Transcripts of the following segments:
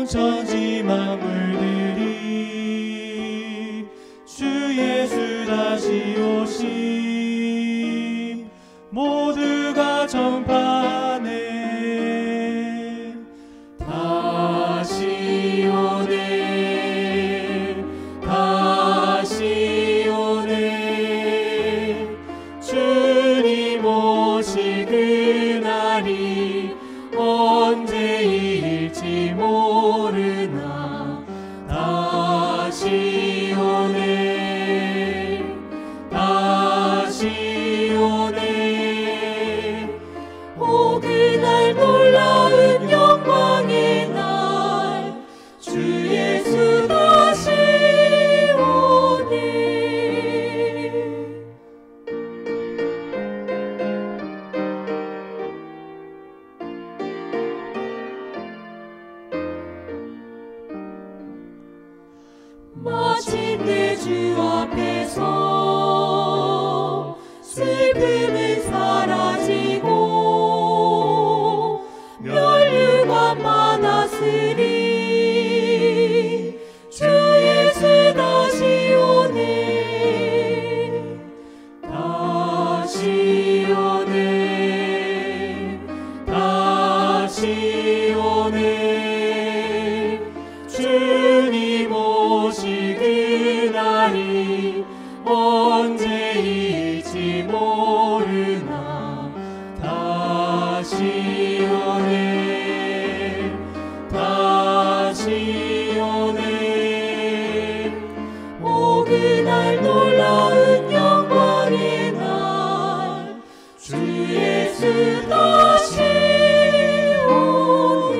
천지 만물들이 주 예수 다시 오심 모두가 전파하네. 다시 오네 다시 오네 주님 오실 그날이 언제일지 모르나 다시 오네 다시 오네. 오 그날 놀라운 영광의 날 주 예수 다시 오네. 마침내 주 앞에서 슬픔은 사라지고 면류관 받았으리 주 예수 다시 오네 다시 오네 다시 오네. 주님 오실 그날이 언제일지 모르나 다시 오네 다시 오네. 오 그날 놀라운 영광의 날 주 예수 다시 오네.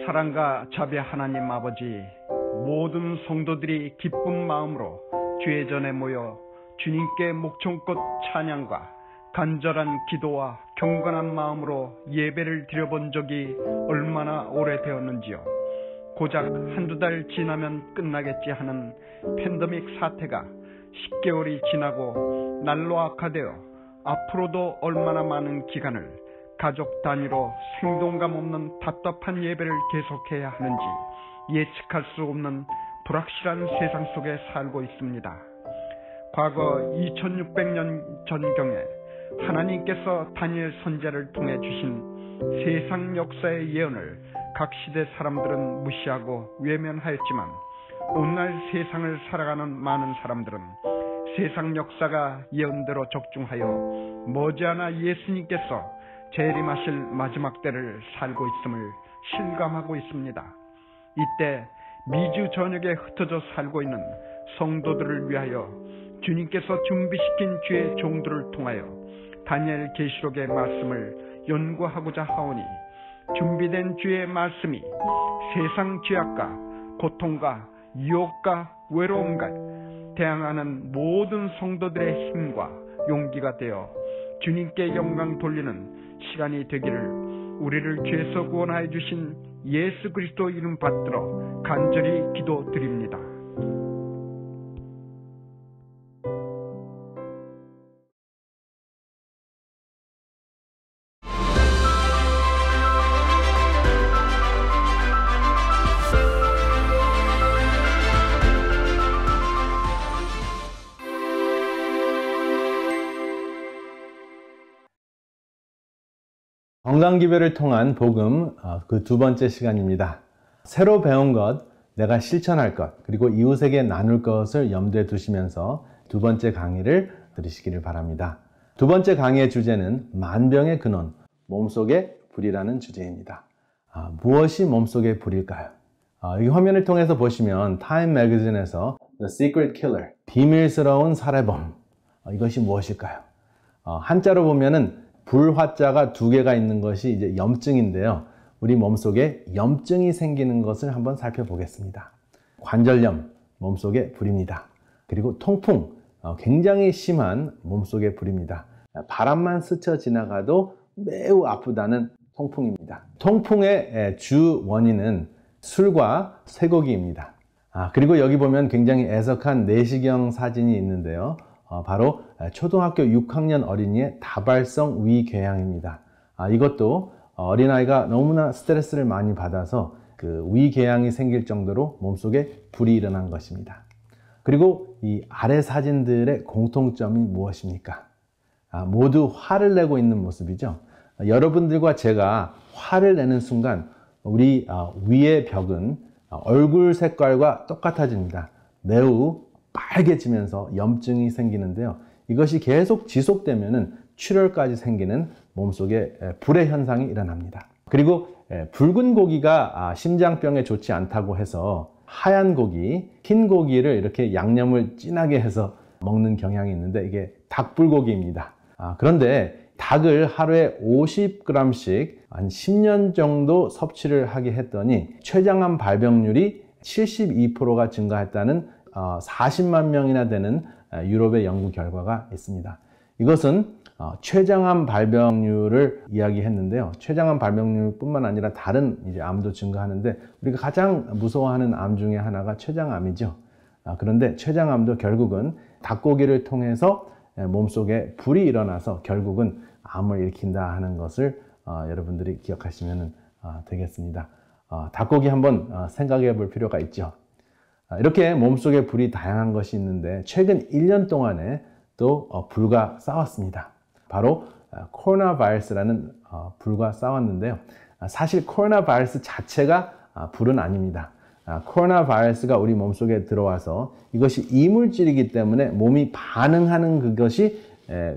사랑과 자비 하나님 아버지, 모든 성도들이 기쁜 마음으로 주의 전에 모여 주님께 목청껏 찬양과 간절한 기도와 경건한 마음으로 예배를 드려본 적이 얼마나 오래되었는지요. 고작 한두 달 지나면 끝나겠지 하는 팬데믹 사태가 10개월이 지나고 날로 악화되어 앞으로도 얼마나 많은 기간을 가족 단위로 생동감 없는 답답한 예배를 계속해야 하는지 예측할 수 없는 불확실한 세상 속에 살고 있습니다. 과거 2600년 전경에 하나님께서 다니엘 선지자를 통해 주신 세상 역사의 예언을 각 시대 사람들은 무시하고 외면하였지만 오늘날 세상을 살아가는 많은 사람들은 세상 역사가 예언대로 적중하여 머지않아 예수님께서 재림하실 마지막 때를 살고 있음을 실감하고 있습니다. 이때 미주 전역에 흩어져 살고 있는 성도들을 위하여 주님께서 준비시킨 주의 종들을 통하여 다니엘 계시록의 말씀을 연구하고자 하오니 준비된 주의 말씀이 세상 죄악과 고통과 유혹과 외로움과 대항하는 모든 성도들의 힘과 용기가 되어 주님께 영광 돌리는 시간이 되기를 우리를 죄에서 구원하여 주신 예수 그리스도 이름 받들어 간절히 기도드립니다. 건강기별을 통한 복음 그 두 번째 시간입니다. 새로 배운 것, 내가 실천할 것, 그리고 이웃에게 나눌 것을 염두에 두시면서 두 번째 강의를 들으시기를 바랍니다. 두 번째 강의의 주제는 만병의 근원, 몸속의 불이라는 주제입니다. 무엇이 몸속의 불일까요? 이 화면을 통해서 보시면 타임 매거진에서 The Secret Killer, 비밀스러운 살해범, 이것이 무엇일까요? 한자로 보면은 불화자가 두 개가 있는 것이 이제 염증인데요. 우리 몸속에 염증이 생기는 것을 한번 살펴보겠습니다. 관절염, 몸속의 불입니다. 그리고 통풍, 굉장히 심한 몸속의 불입니다. 바람만 스쳐 지나가도 매우 아프다는 통풍입니다. 통풍의 주 원인은 술과 쇠고기입니다. 그리고 여기 보면 굉장히 애석한 내시경 사진이 있는데요. 바로 초등학교 6학년 어린이의 다발성 위궤양입니다. 이것도 어린아이가 너무나 스트레스를 많이 받아서 그 위궤양이 생길 정도로 몸속에 불이 일어난 것입니다. 그리고 이 아래 사진들의 공통점이 무엇입니까? 모두 화를 내고 있는 모습이죠. 여러분들과 제가 화를 내는 순간 우리 위의 벽은 얼굴 색깔과 똑같아집니다. 매우 빨개지면서 염증이 생기는데요. 이것이 계속 지속되면은 출혈까지 생기는 몸속에 불의 현상이 일어납니다. 그리고 붉은 고기가 심장병에 좋지 않다고 해서 하얀 고기, 흰 고기를 이렇게 양념을 진하게 해서 먹는 경향이 있는데 이게 닭불고기입니다. 그런데 닭을 하루에 50g씩 한 10년 정도 섭취를 하게 했더니 췌장암 발병률이 72%가 증가했다는 40만 명이나 되는 유럽의 연구 결과가 있습니다. 이것은 췌장암 발병률을 이야기했는데요. 췌장암 발병률뿐만 아니라 다른 이제 암도 증가하는데 우리가 가장 무서워하는 암 중에 하나가 췌장암이죠. 그런데 췌장암도 결국은 닭고기를 통해서 몸속에 불이 일어나서 결국은 암을 일으킨다 하는 것을 여러분들이 기억하시면 되겠습니다. 닭고기 한번 생각해 볼 필요가 있죠. 이렇게 몸속에 불이 다양한 것이 있는데 최근 1년 동안에 또 불과 싸웠습니다. 바로 코로나 바이러스라는 불과 싸웠는데요. 사실 코로나 바이러스 자체가 불은 아닙니다. 코로나 바이러스가 우리 몸속에 들어와서 이것이 이물질이기 때문에 몸이 반응하는 그것이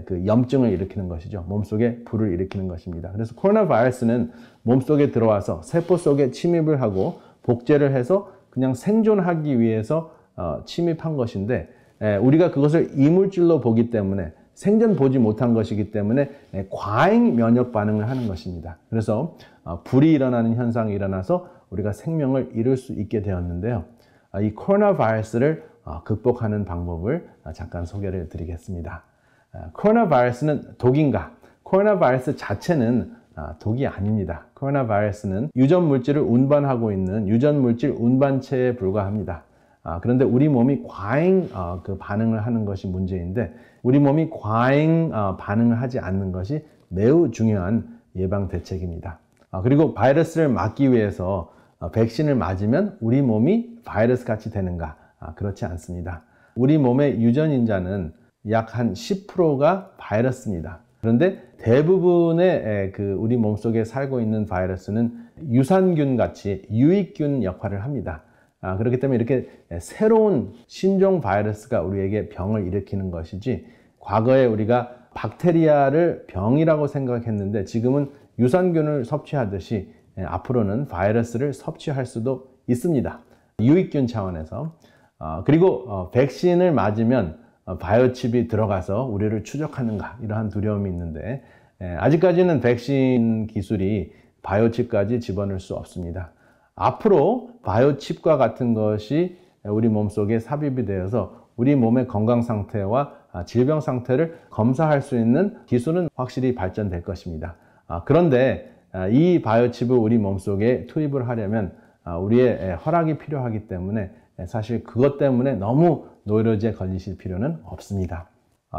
그 염증을 일으키는 것이죠. 몸속에 불을 일으키는 것입니다. 그래서 코로나 바이러스는 몸속에 들어와서 세포 속에 침입을 하고 복제를 해서 그냥 생존하기 위해서 침입한 것인데 우리가 그것을 이물질로 보기 때문에 생전 보지 못한 것이기 때문에 과잉 면역 반응을 하는 것입니다. 그래서 불이 일어나는 현상이 일어나서 우리가 생명을 잃을 수 있게 되었는데요. 이 코로나 바이러스를 극복하는 방법을 잠깐 소개를 드리겠습니다. 코로나 바이러스는 독인가? 코로나 바이러스 자체는 독이 아닙니다. 코로나 바이러스는 유전 물질을 운반하고 있는 유전 물질 운반체에 불과합니다. 그런데 우리 몸이 과잉 그 반응을 하는 것이 문제인데, 우리 몸이 과잉 반응을 하지 않는 것이 매우 중요한 예방 대책입니다. 그리고 바이러스를 막기 위해서 백신을 맞으면 우리 몸이 바이러스 같이 되는가? 그렇지 않습니다. 우리 몸의 유전인자는 약 한 10%가 바이러스입니다. 그런데 대부분의 우리 몸속에 살고 있는 바이러스는 유산균 같이 유익균 역할을 합니다. 그렇기 때문에 이렇게 새로운 신종 바이러스가 우리에게 병을 일으키는 것이지, 과거에 우리가 박테리아를 병이라고 생각했는데 지금은 유산균을 섭취하듯이 앞으로는 바이러스를 섭취할 수도 있습니다. 유익균 차원에서. 그리고 백신을 맞으면 바이오칩이 들어가서 우리를 추적하는가, 이러한 두려움이 있는데, 아직까지는 백신 기술이 바이오칩까지 집어넣을 수 없습니다. 앞으로 바이오칩과 같은 것이 우리 몸속에 삽입이 되어서 우리 몸의 건강 상태와 질병 상태를 검사할 수 있는 기술은 확실히 발전될 것입니다. 그런데 이 바이오칩을 우리 몸속에 투입을 하려면 우리의 허락이 필요하기 때문에 사실 그것 때문에 너무 노이로제에 걸리실 필요는 없습니다.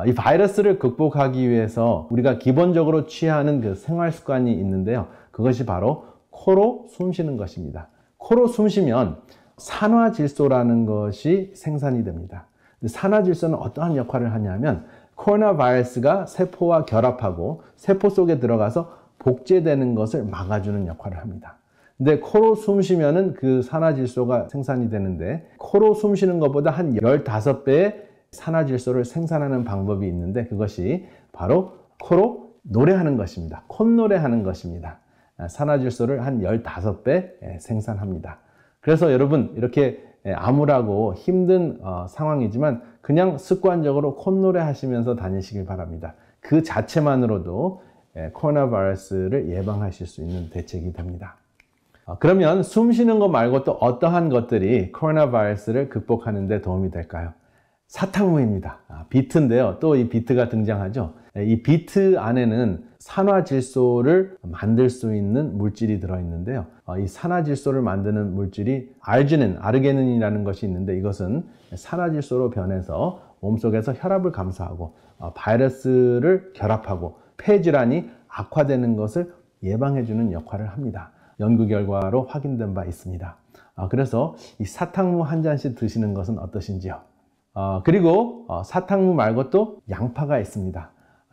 이 바이러스를 극복하기 위해서 우리가 기본적으로 취하는 그 생활 습관이 있는데요. 그것이 바로 코로 숨 쉬는 것입니다. 코로 숨 쉬면 산화질소라는 것이 생산이 됩니다. 산화질소는 어떠한 역할을 하냐면, 코로나 바이러스가 세포와 결합하고 세포 속에 들어가서 복제되는 것을 막아주는 역할을 합니다. 근데 코로 숨 쉬면은 그 산화질소가 생산이 되는데, 코로 숨 쉬는 것보다 한 15배의 산화질소를 생산하는 방법이 있는데, 그것이 바로 코로 노래하는 것입니다. 콧노래하는 것입니다. 산화질소를 한 15배 생산합니다. 그래서 여러분, 이렇게 암울하고 힘든 상황이지만 그냥 습관적으로 콧노래 하시면서 다니시길 바랍니다. 그 자체만으로도 코로나 바이러스를 예방하실 수 있는 대책이 됩니다. 그러면 숨 쉬는 것 말고 또 어떠한 것들이 코로나 바이러스를 극복하는 데 도움이 될까요? 사탕무입니다. 비트인데요. 또 이 비트가 등장하죠. 이 비트 안에는 산화질소를 만들 수 있는 물질이 들어있는데요. 이 산화질소를 만드는 물질이 아르기닌이라는 것이 있는데, 이것은 산화질소로 변해서 몸속에서 혈압을 감소하고 바이러스를 결합하고 폐질환이 악화되는 것을 예방해주는 역할을 합니다. 연구 결과로 확인된 바 있습니다. 그래서 이 사탕무 한 잔씩 드시는 것은 어떠신지요? 그리고 사탕무 말고 또 양파가 있습니다.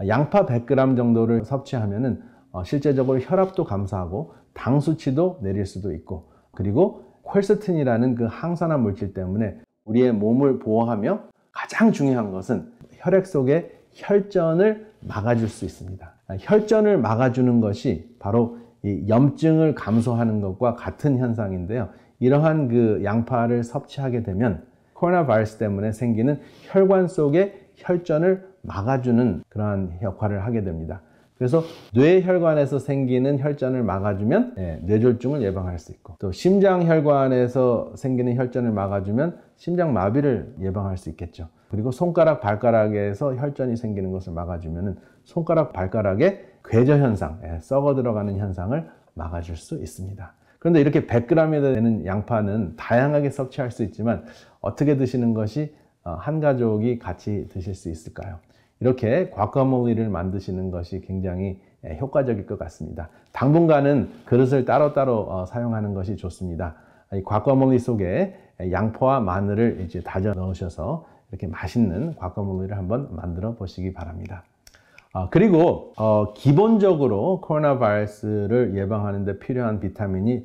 양파 100g 정도를 섭취하면은 실제적으로 혈압도 감소하고 당 수치도 내릴 수도 있고, 그리고 퀘르세틴이라는 그 항산화 물질 때문에 우리의 몸을 보호하며 가장 중요한 것은 혈액 속의 혈전을 막아줄 수 있습니다. 혈전을 막아주는 것이 바로 이 염증을 감소하는 것과 같은 현상인데요. 이러한 그 양파를 섭취하게 되면 코로나 바이러스 때문에 생기는 혈관 속의 혈전을 막아주는 그러한 역할을 하게 됩니다. 그래서 뇌혈관에서 생기는 혈전을 막아주면 뇌졸중을 예방할 수 있고, 또 심장혈관에서 생기는 혈전을 막아주면 심장마비를 예방할 수 있겠죠. 그리고 손가락, 발가락에서 혈전이 생기는 것을 막아주면 손가락, 발가락의 궤저 현상, 썩어 들어가는 현상을 막아줄 수 있습니다. 그런데 이렇게 100g이 되는 양파는 다양하게 섭취할 수 있지만 어떻게 드시는 것이 한 가족이 같이 드실 수 있을까요? 이렇게 과카몰리를 만드시는 것이 굉장히 효과적일 것 같습니다. 당분간은 그릇을 따로따로 사용하는 것이 좋습니다. 이 과카몰리 속에 양파와 마늘을 이제 다져 넣으셔서 이렇게 맛있는 과카몰리를 한번 만들어 보시기 바랍니다. 그리고 기본적으로 코로나 바이러스를 예방하는 데 필요한 비타민이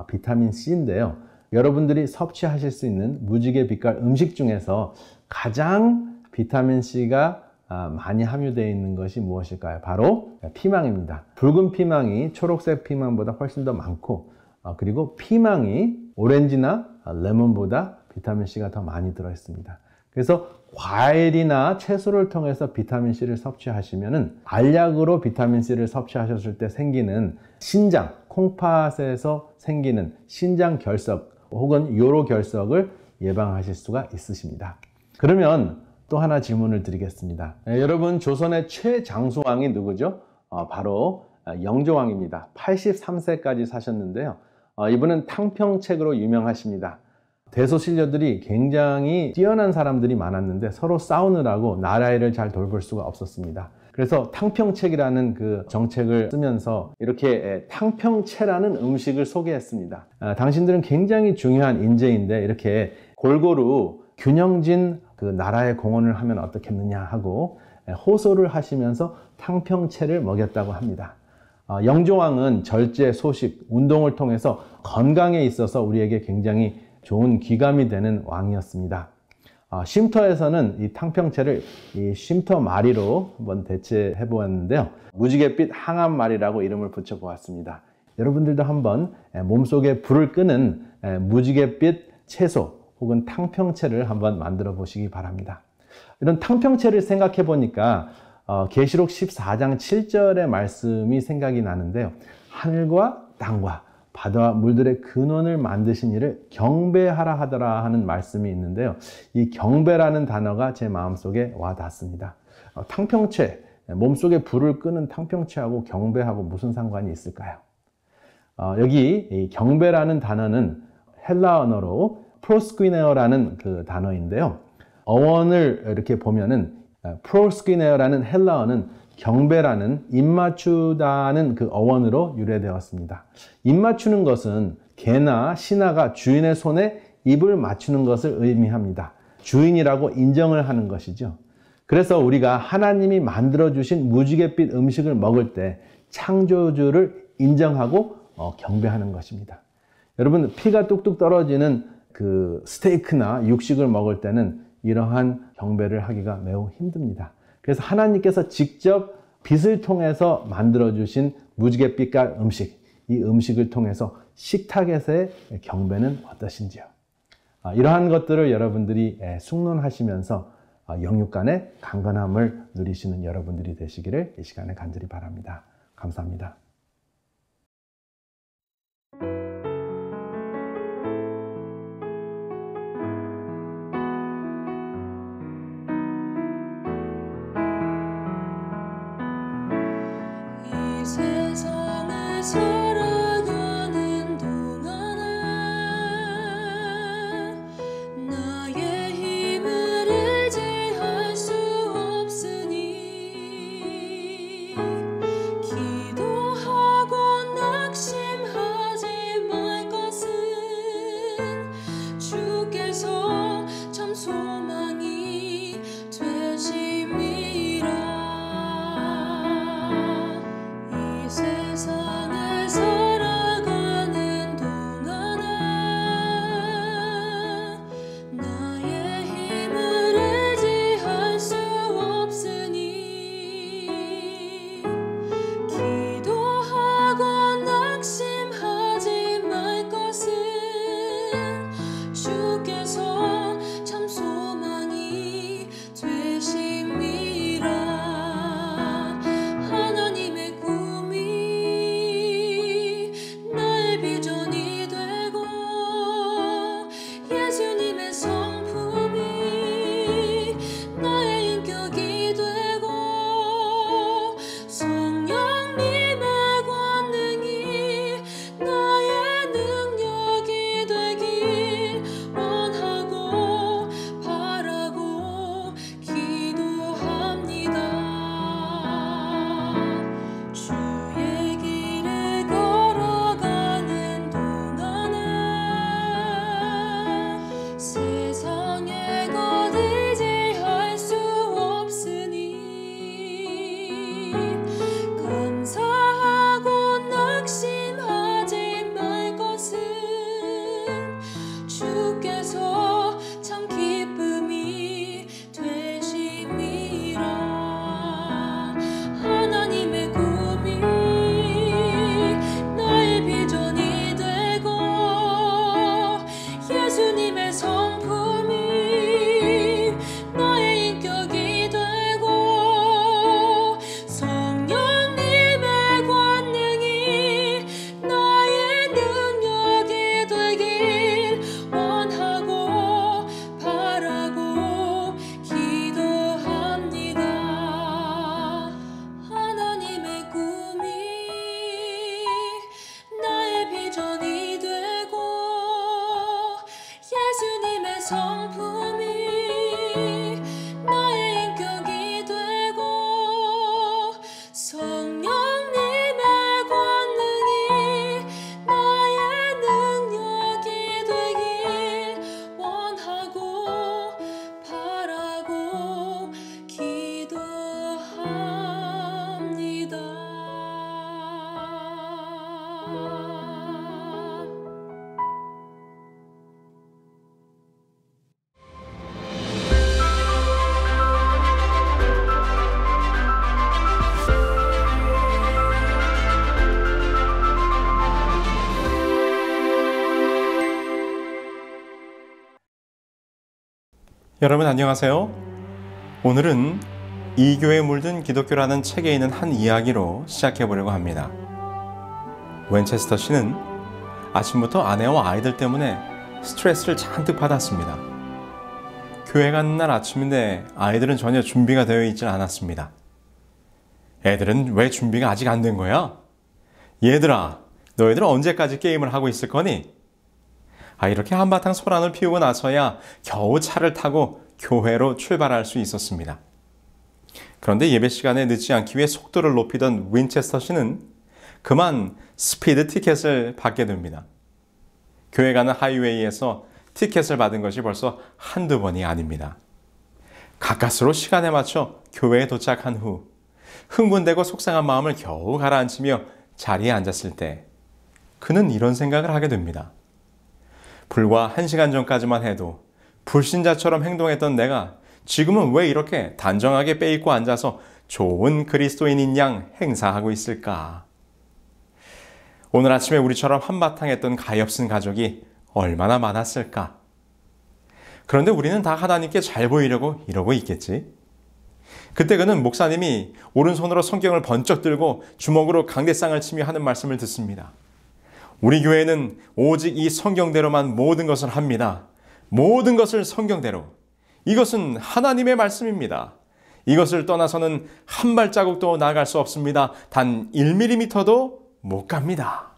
비타민 C인데요. 여러분들이 섭취하실 수 있는 무지개 빛깔 음식 중에서 가장 비타민 C가 많이 함유되어 있는 것이 무엇일까요? 바로 피망입니다. 붉은 피망이 초록색 피망보다 훨씬 더 많고, 그리고 피망이 오렌지나 레몬보다 비타민 C가 더 많이 들어 있습니다. 그래서 과일이나 채소를 통해서 비타민 C를 섭취하시면은 알약으로 비타민 C를 섭취하셨을 때 생기는 신장, 콩팥에서 생기는 신장 결석 혹은 요로 결석을 예방하실 수가 있으십니다. 그러면 또 하나 질문을 드리겠습니다. 여러분, 조선의 최장수왕이 누구죠? 바로 영조왕입니다. 83세까지 사셨는데요. 이분은 탕평책으로 유명하십니다. 대소신료들이 굉장히 뛰어난 사람들이 많았는데 서로 싸우느라고 나라를 잘 돌볼 수가 없었습니다. 그래서 탕평책이라는 그 정책을 쓰면서 이렇게 탕평채라는 음식을 소개했습니다. 당신들은 굉장히 중요한 인재인데 이렇게 골고루 균형진 그 나라의 공헌을 하면 어떻겠느냐 하고 호소를 하시면서 탕평채를 먹였다고 합니다. 영조왕은 절제, 소식, 운동을 통해서 건강에 있어서 우리에게 굉장히 좋은 귀감이 되는 왕이었습니다. 쉼터에서는 이 탕평채를 이 쉼터 마리로 한번 대체해 보았는데요. 무지갯빛 항암마리라고 이름을 붙여 보았습니다. 여러분들도 한번 몸속에 불을 끄는 무지갯빛 채소 혹은 탕평채를 한번 만들어 보시기 바랍니다. 이런 탕평채를 생각해 보니까 계시록 14장 7절의 말씀이 생각이 나는데요. 하늘과 땅과 바다와 물들의 근원을 만드신 이를 경배하라 하더라 하는 말씀이 있는데요. 이 경배라는 단어가 제 마음속에 와 닿습니다. 탕평채, 몸속에 불을 끄는 탕평채하고 경배하고 무슨 상관이 있을까요? 여기 이 경배라는 단어는 헬라 언어로 프로스퀴네어라는 그 단어인데요. 어원을 이렇게 보면은 프로스퀴네어라는 헬라어는 경배라는 입맞추다는 그 어원으로 유래되었습니다. 입맞추는 것은 개나 신하가 주인의 손에 입을 맞추는 것을 의미합니다. 주인이라고 인정을 하는 것이죠. 그래서 우리가 하나님이 만들어주신 무지갯빛 음식을 먹을 때 창조주를 인정하고 경배하는 것입니다. 여러분, 피가 뚝뚝 떨어지는 그 스테이크나 육식을 먹을 때는 이러한 경배를 하기가 매우 힘듭니다. 그래서 하나님께서 직접 빛을 통해서 만들어주신 무지갯빛깔 음식, 이 음식을 통해서 식탁에서의 경배는 어떠신지요? 이러한 것들을 여러분들이 숙론하시면서 영육 간의 강건함을 누리시는 여러분들이 되시기를 이 시간에 간절히 바랍니다. 감사합니다. 세상을 살아가는 동안에 나의 힘을 의지할 수 없으니 기도하 성품이 나의 인격이 되고 성령님의 권능이 나의 능력이 되길 원하고 바라고 기도합니다. 여러분 안녕하세요. 오늘은 이 교회에 물든 기독교라는 책에 있는 한 이야기로 시작해 보려고 합니다. 윈체스터 씨는 아침부터 아내와 아이들 때문에 스트레스를 잔뜩 받았습니다. 교회 가는 날 아침인데 아이들은 전혀 준비가 되어 있지 않았습니다. 애들은 왜 준비가 아직 안 된 거야? 얘들아, 너희들은 언제까지 게임을 하고 있을 거니? 이렇게 한바탕 소란을 피우고 나서야 겨우 차를 타고 교회로 출발할 수 있었습니다. 그런데 예배 시간에 늦지 않기 위해 속도를 높이던 윈체스터 씨는 그만 스피드 티켓을 받게 됩니다. 교회 가는 하이웨이에서 티켓을 받은 것이 벌써 한두 번이 아닙니다. 가까스로 시간에 맞춰 교회에 도착한 후 흥분되고 속상한 마음을 겨우 가라앉히며 자리에 앉았을 때 그는 이런 생각을 하게 됩니다. 불과 1시간 전까지만 해도 불신자처럼 행동했던 내가 지금은 왜 이렇게 단정하게 빼입고 앉아서 좋은 그리스도인인 양 행사하고 있을까? 오늘 아침에 우리처럼 한바탕 했던 가엾은 가족이 얼마나 많았을까? 그런데 우리는 다 하나님께 잘 보이려고 이러고 있겠지? 그때 그는 목사님이 오른손으로 성경을 번쩍 들고 주먹으로 강대상을 치며 하는 말씀을 듣습니다. 우리 교회는 오직 이 성경대로만 모든 것을 합니다. 모든 것을 성경대로. 이것은 하나님의 말씀입니다. 이것을 떠나서는 한 발자국도 나아갈 수 없습니다. 단 1mm도 못 갑니다.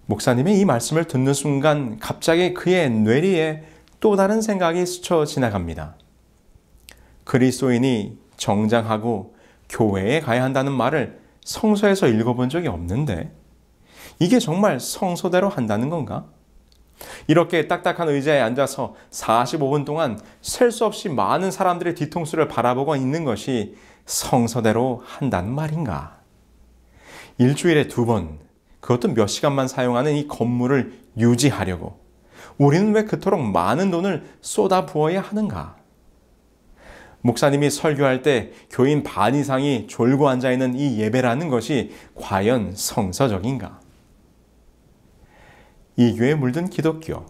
목사님의 이 말씀을 듣는 순간 갑자기 그의 뇌리에 또 다른 생각이 스쳐 지나갑니다. 그리스도인이 정장하고 교회에 가야 한다는 말을 성서에서 읽어본 적이 없는데 이게 정말 성서대로 한다는 건가? 이렇게 딱딱한 의자에 앉아서 45분 동안 셀 수 없이 많은 사람들의 뒤통수를 바라보고 있는 것이 성서대로 한다는 말인가? 일주일에 2번, 그것도 몇 시간만 사용하는 이 건물을 유지하려고 우리는 왜 그토록 많은 돈을 쏟아 부어야 하는가? 목사님이 설교할 때 교인 반 이상이 졸고 앉아있는 이 예배라는 것이 과연 성서적인가? 이 교회에 물든 기독교.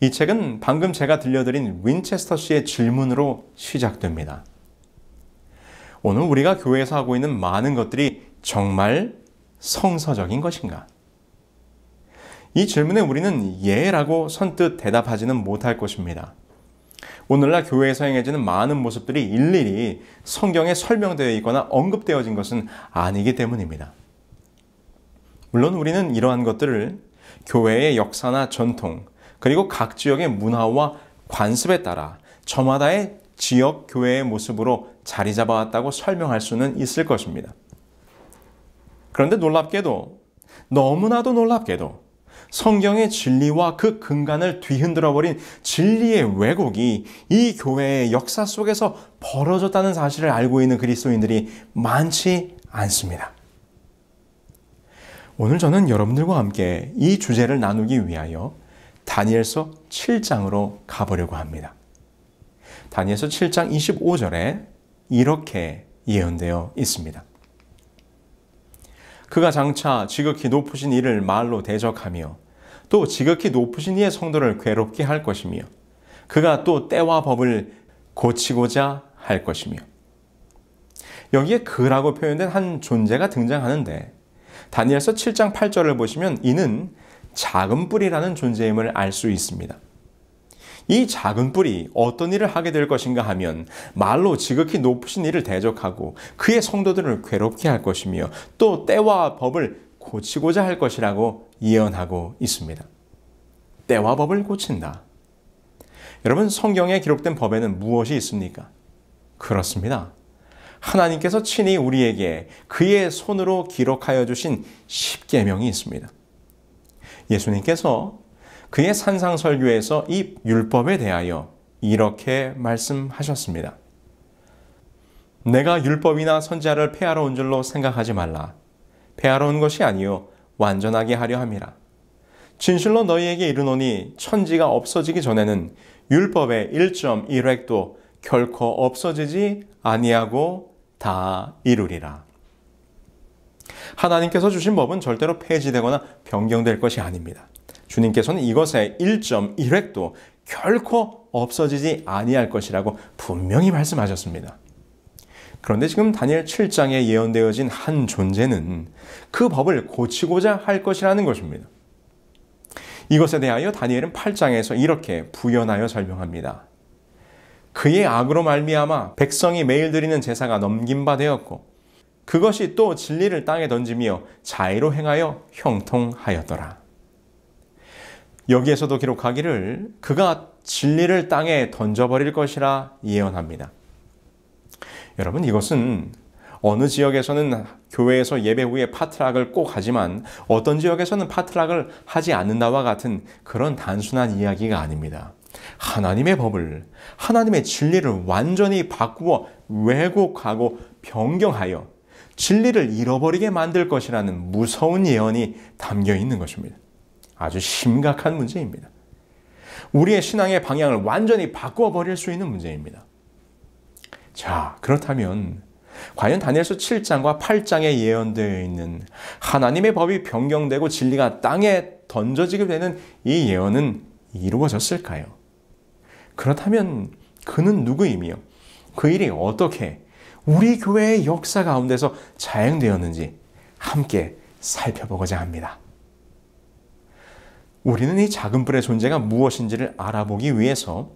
이 책은 방금 제가 들려드린 윈체스터 씨의 질문으로 시작됩니다. 오늘 우리가 교회에서 하고 있는 많은 것들이 정말 성서적인 것인가? 이 질문에 우리는 예라고 선뜻 대답하지는 못할 것입니다. 오늘날 교회에서 행해지는 많은 모습들이 일일이 성경에 설명되어 있거나 언급되어진 것은 아니기 때문입니다. 물론 우리는 이러한 것들을 교회의 역사나 전통, 그리고 각 지역의 문화와 관습에 따라 저마다의 지역 교회의 모습으로 자리 잡아왔다고 설명할 수는 있을 것입니다. 그런데 놀랍게도, 너무나도 놀랍게도 성경의 진리와 그 근간을 뒤흔들어버린 진리의 왜곡이 이 교회의 역사 속에서 벌어졌다는 사실을 알고 있는 그리스도인들이 많지 않습니다. 오늘 저는 여러분들과 함께 이 주제를 나누기 위하여 다니엘서 7장으로 가보려고 합니다. 다니엘서 7장 25절에 이렇게 예언되어 있습니다. 그가 장차 지극히 높으신 이를 말로 대적하며 또 지극히 높으신 이의 성도를 괴롭게 할 것이며 그가 또 때와 법을 고치고자 할 것이며 여기에 그라고 표현된 한 존재가 등장하는데 다니엘서 7장 8절을 보시면 이는 작은 뿔이라는 존재임을 알 수 있습니다. 이 작은 뿔이 어떤 일을 하게 될 것인가 하면 말로 지극히 높으신 이를 대적하고 그의 성도들을 괴롭게 할 것이며 또 때와 법을 고치고자 할 것이라고 예언하고 있습니다. 때와 법을 고친다. 여러분, 성경에 기록된 법에는 무엇이 있습니까? 그렇습니다. 하나님께서 친히 우리에게 그의 손으로 기록하여 주신 십계명이 있습니다. 예수님께서 그의 산상설교에서 이 율법에 대하여 이렇게 말씀하셨습니다. 내가 율법이나 선지자를 폐하러 온 줄로 생각하지 말라. 폐하러 온 것이 아니요 완전하게 하려 함이라. 진실로 너희에게 이르노니 천지가 없어지기 전에는 율법의 1.1획도 결코 없어지지 아니하고 다 이루리라. 하나님께서 주신 법은 절대로 폐지되거나 변경될 것이 아닙니다. 주님께서는 이것의 1.1획도 결코 없어지지 아니할 것이라고 분명히 말씀하셨습니다. 그런데 지금 다니엘 7장에 예언되어진 한 존재는 그 법을 고치고자 할 것이라는 것입니다. 이것에 대하여 다니엘은 8장에서 이렇게 부연하여 설명합니다. 그의 악으로 말미암아 백성이 매일 드리는 제사가 넘긴 바 되었고 그것이 또 진리를 땅에 던지며 자의로 행하여 형통하였더라. 여기에서도 기록하기를 그가 진리를 땅에 던져버릴 것이라 예언합니다. 여러분, 이것은 어느 지역에서는 교회에서 예배 후에 파트락을 꼭 하지만 어떤 지역에서는 파트락을 하지 않는다와 같은 그런 단순한 이야기가 아닙니다. 하나님의 법을, 하나님의 진리를 완전히 바꾸어 왜곡하고 변경하여 진리를 잃어버리게 만들 것이라는 무서운 예언이 담겨 있는 것입니다. 아주 심각한 문제입니다. 우리의 신앙의 방향을 완전히 바꾸어 버릴 수 있는 문제입니다. 자, 그렇다면 과연 다니엘서 7장과 8장에 예언되어 있는 하나님의 법이 변경되고 진리가 땅에 던져지게 되는 이 예언은 이루어졌을까요? 그렇다면 그는 누구이며 그 일이 어떻게 우리 교회의 역사 가운데서 자행되었는지 함께 살펴보고자 합니다. 우리는 이 작은 뿔의 존재가 무엇인지를 알아보기 위해서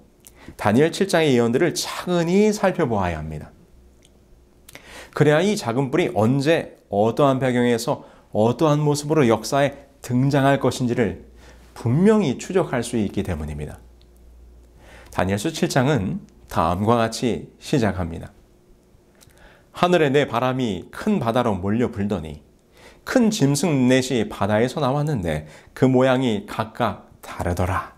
다니엘 7장의 예언들을 차근히 살펴보아야 합니다. 그래야 이 작은 뿔이 언제 어떠한 배경에서 어떠한 모습으로 역사에 등장할 것인지를 분명히 추적할 수 있기 때문입니다. 다니엘서 7장은 다음과 같이 시작합니다. 하늘에 내 바람이 큰 바다로 몰려 불더니 큰 짐승 넷이 바다에서 나왔는데 그 모양이 각각 다르더라.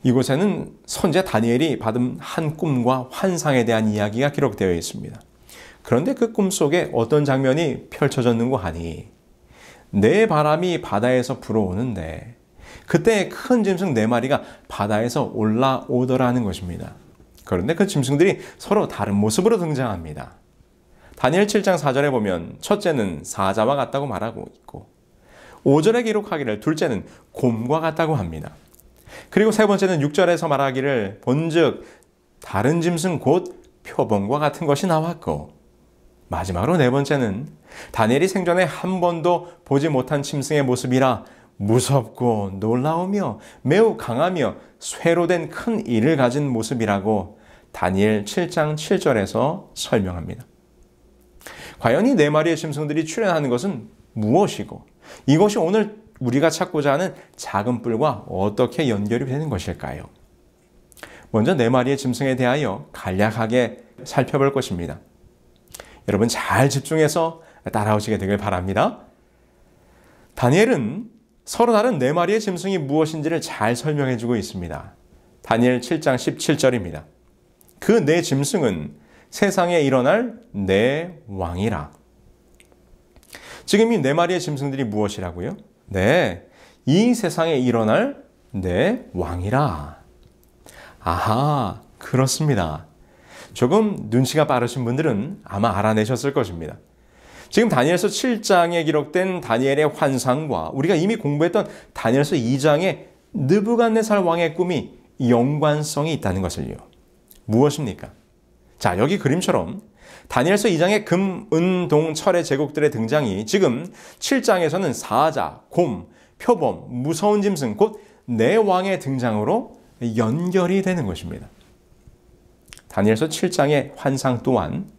이곳에는 선지자 다니엘이 받은 한 꿈과 환상에 대한 이야기가 기록되어 있습니다. 그런데 그 꿈 속에 어떤 장면이 펼쳐졌는고 하니 내 바람이 바다에서 불어오는데 그때 큰 짐승 4마리가 바다에서 올라오더라는 것입니다. 그런데 그 짐승들이 서로 다른 모습으로 등장합니다. 다니엘 7장 4절에 보면 첫째는 사자와 같다고 말하고 있고 5절에 기록하기를 둘째는 곰과 같다고 합니다. 그리고 세 번째는 6절에서 말하기를 본즉 다른 짐승 곧 표범과 같은 것이 나왔고 마지막으로 네 번째는 다니엘이 생전에 한 번도 보지 못한 짐승의 모습이라 무섭고 놀라우며 매우 강하며 쇠로 된 큰 이를 가진 모습이라고 다니엘 7장 7절에서 설명합니다. 과연 이 4마리의 짐승들이 출현하는 것은 무엇이고 이것이 오늘 우리가 찾고자 하는 작은 뿔과 어떻게 연결이 되는 것일까요? 먼저 4마리의 짐승에 대하여 간략하게 살펴볼 것입니다. 여러분 잘 집중해서 따라오시게 되길 바랍니다. 다니엘은 서로 다른 4마리의 짐승이 무엇인지를 잘 설명해주고 있습니다. 다니엘 7장 17절입니다. 그 4 짐승은 세상에 일어날 4 왕이라. 지금 이 4마리의 짐승들이 무엇이라고요? 네, 이 세상에 일어날 4 왕이라. 아하, 그렇습니다. 조금 눈치가 빠르신 분들은 아마 알아내셨을 것입니다. 지금 다니엘서 7장에 기록된 다니엘의 환상과 우리가 이미 공부했던 다니엘서 2장의 느부갓네살 왕의 꿈이 연관성이 있다는 것을요. 무엇입니까? 자, 여기 그림처럼 다니엘서 2장의 금, 은, 동, 철의 제국들의 등장이 지금 7장에서는 사자, 곰, 표범, 무서운 짐승, 곧 4왕의 등장으로 연결이 되는 것입니다. 다니엘서 7장의 환상 또한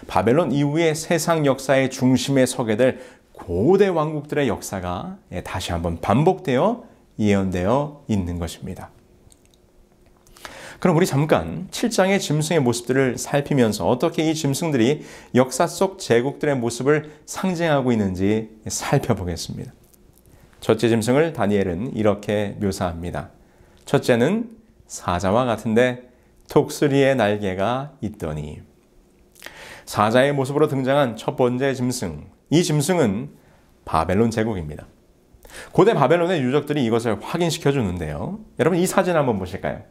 바벨론 이후의 세상 역사의 중심에 서게 될 고대 왕국들의 역사가 다시 한번 반복되어 예언되어 있는 것입니다. 그럼 우리 잠깐 7장의 짐승의 모습들을 살피면서 어떻게 이 짐승들이 역사 속 제국들의 모습을 상징하고 있는지 살펴보겠습니다. 첫째 짐승을 다니엘은 이렇게 묘사합니다. 첫째는 사자와 같은데 독수리의 날개가 있더니. 사자의 모습으로 등장한 첫 번째 짐승, 이 짐승은 바벨론 제국입니다. 고대 바벨론의 유적들이 이것을 확인시켜 주는데요. 여러분 이 사진 한번 보실까요?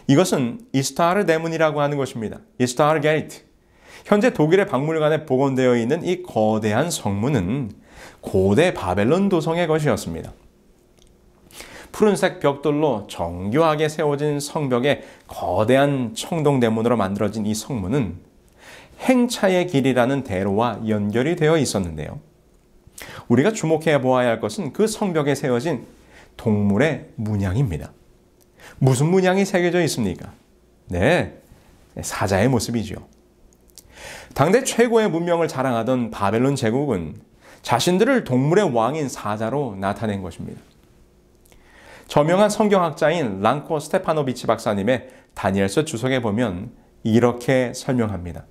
이것은 이스타르 대문이라고 하는 것입니다. 이스타르 게이트. 현재 독일의 박물관에 복원되어 있는 이 거대한 성문은 고대 바벨론 도성의 것이었습니다. 푸른색 벽돌로 정교하게 세워진 성벽에 거대한 청동대문으로 만들어진 이 성문은 행차의 길이라는 대로와 연결이 되어 있었는데요. 우리가 주목해 보아야 할 것은 그 성벽에 세워진 동물의 문양입니다. 무슨 문양이 새겨져 있습니까? 네, 사자의 모습이죠. 당대 최고의 문명을 자랑하던 바벨론 제국은 자신들을 동물의 왕인 사자로 나타낸 것입니다. 저명한 성경학자인 랑코 스테파노비치 박사님의 다니엘서 주석에 보면 이렇게 설명합니다.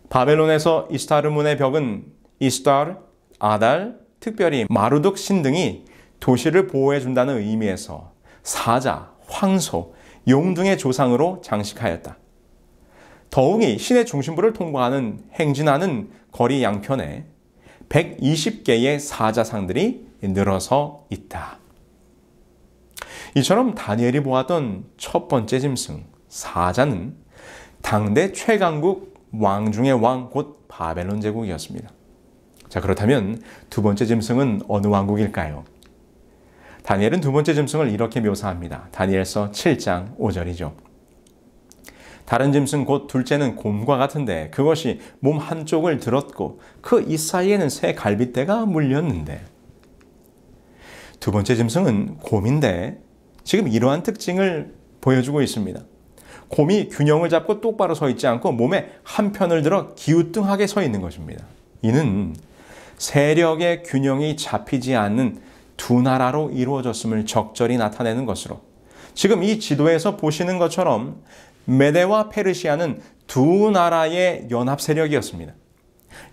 바벨론에서 이스타르문의 벽은 이스타르, 아달, 특별히 마루둑 신 등이 도시를 보호해준다는 의미에서 사자, 황소, 용 등의 조상으로 장식하였다. 더욱이 신의 중심부를 통과하는 행진하는 거리 양편에 120개의 사자상들이 늘어서 있다. 이처럼 다니엘이 보았던 첫 번째 짐승, 사자는 당대 최강국 왕 중의 왕, 곧 바벨론 제국이었습니다. 자, 그렇다면 두 번째 짐승은 어느 왕국일까요? 다니엘은 두 번째 짐승을 이렇게 묘사합니다. 다니엘서 7장 5절이죠. 다른 짐승 곧 둘째는 곰과 같은데 그것이 몸 한쪽을 들었고 그 이 사이에는 새 갈빗대가 물렸는데. 두 번째 짐승은 곰인데 지금 이러한 특징을 보여주고 있습니다. 곰이 균형을 잡고 똑바로 서 있지 않고 몸의 한편을 들어 기우뚱하게 서 있는 것입니다. 이는 세력의 균형이 잡히지 않는 두 나라로 이루어졌음을 적절히 나타내는 것으로, 지금 이 지도에서 보시는 것처럼 메데와 페르시아는 두 나라의 연합 세력이었습니다.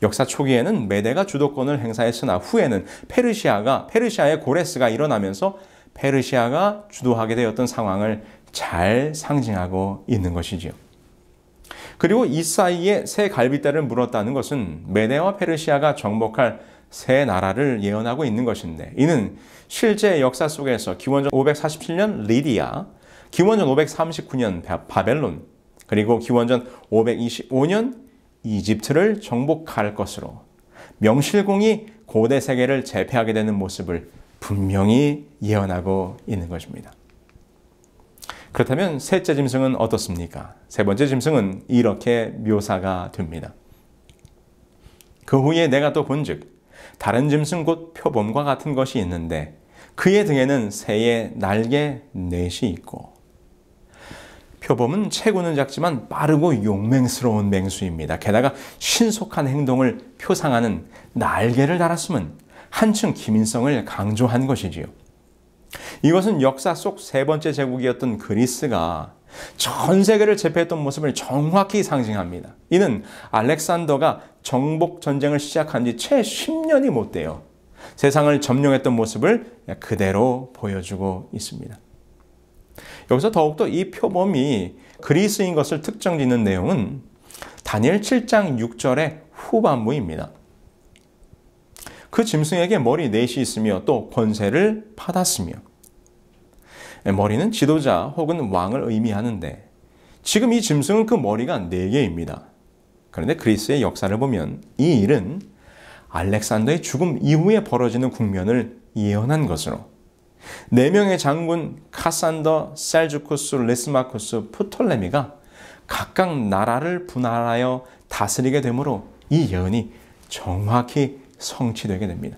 역사 초기에는 메데가 주도권을 행사했으나 후에는 페르시아의 고레스가 일어나면서 페르시아가 주도하게 되었던 상황을 잘 상징하고 있는 것이지요. 그리고 이 사이에 새 갈빗대를 물었다는 것은 메데와 페르시아가 정복할 새 나라를 예언하고 있는 것인데, 이는 실제 역사 속에서 기원전 547년 리디아, 기원전 539년 바벨론, 그리고 기원전 525년 이집트를 정복할 것으로 명실공히 고대 세계를 제패하게 되는 모습을 분명히 예언하고 있는 것입니다. 그렇다면 셋째 짐승은 어떻습니까? 세 번째 짐승은 이렇게 묘사가 됩니다. 그 후에 내가 또 본즉 다른 짐승 곧 표범과 같은 것이 있는데 그의 등에는 새의 날개 넷이 있고. 표범은 체구는 작지만 빠르고 용맹스러운 맹수입니다. 게다가 신속한 행동을 표상하는 날개를 달았음은 한층 기민성을 강조한 것이지요. 이것은 역사 속 세 번째 제국이었던 그리스가 전 세계를 제패했던 모습을 정확히 상징합니다. 이는 알렉산더가 정복 전쟁을 시작한 지 채 10년이 못 돼요. 세상을 점령했던 모습을 그대로 보여주고 있습니다. 여기서 더욱더 이 표범이 그리스인 것을 특정짓는 내용은 다니엘 7장 6절의 후반부입니다. 그 짐승에게 머리 넷이 있으며 또 권세를 받았으며. 머리는 지도자 혹은 왕을 의미하는데 지금 이 짐승은 그 머리가 4개입니다. 그런데 그리스의 역사를 보면 이 일은 알렉산더의 죽음 이후에 벌어지는 국면을 예언한 것으로 4명의 장군 카산더, 셀주쿠스, 리스마쿠스, 프톨레미가 각각 나라를 분할하여 다스리게 되므로 이 예언이 정확히 성취되게 됩니다.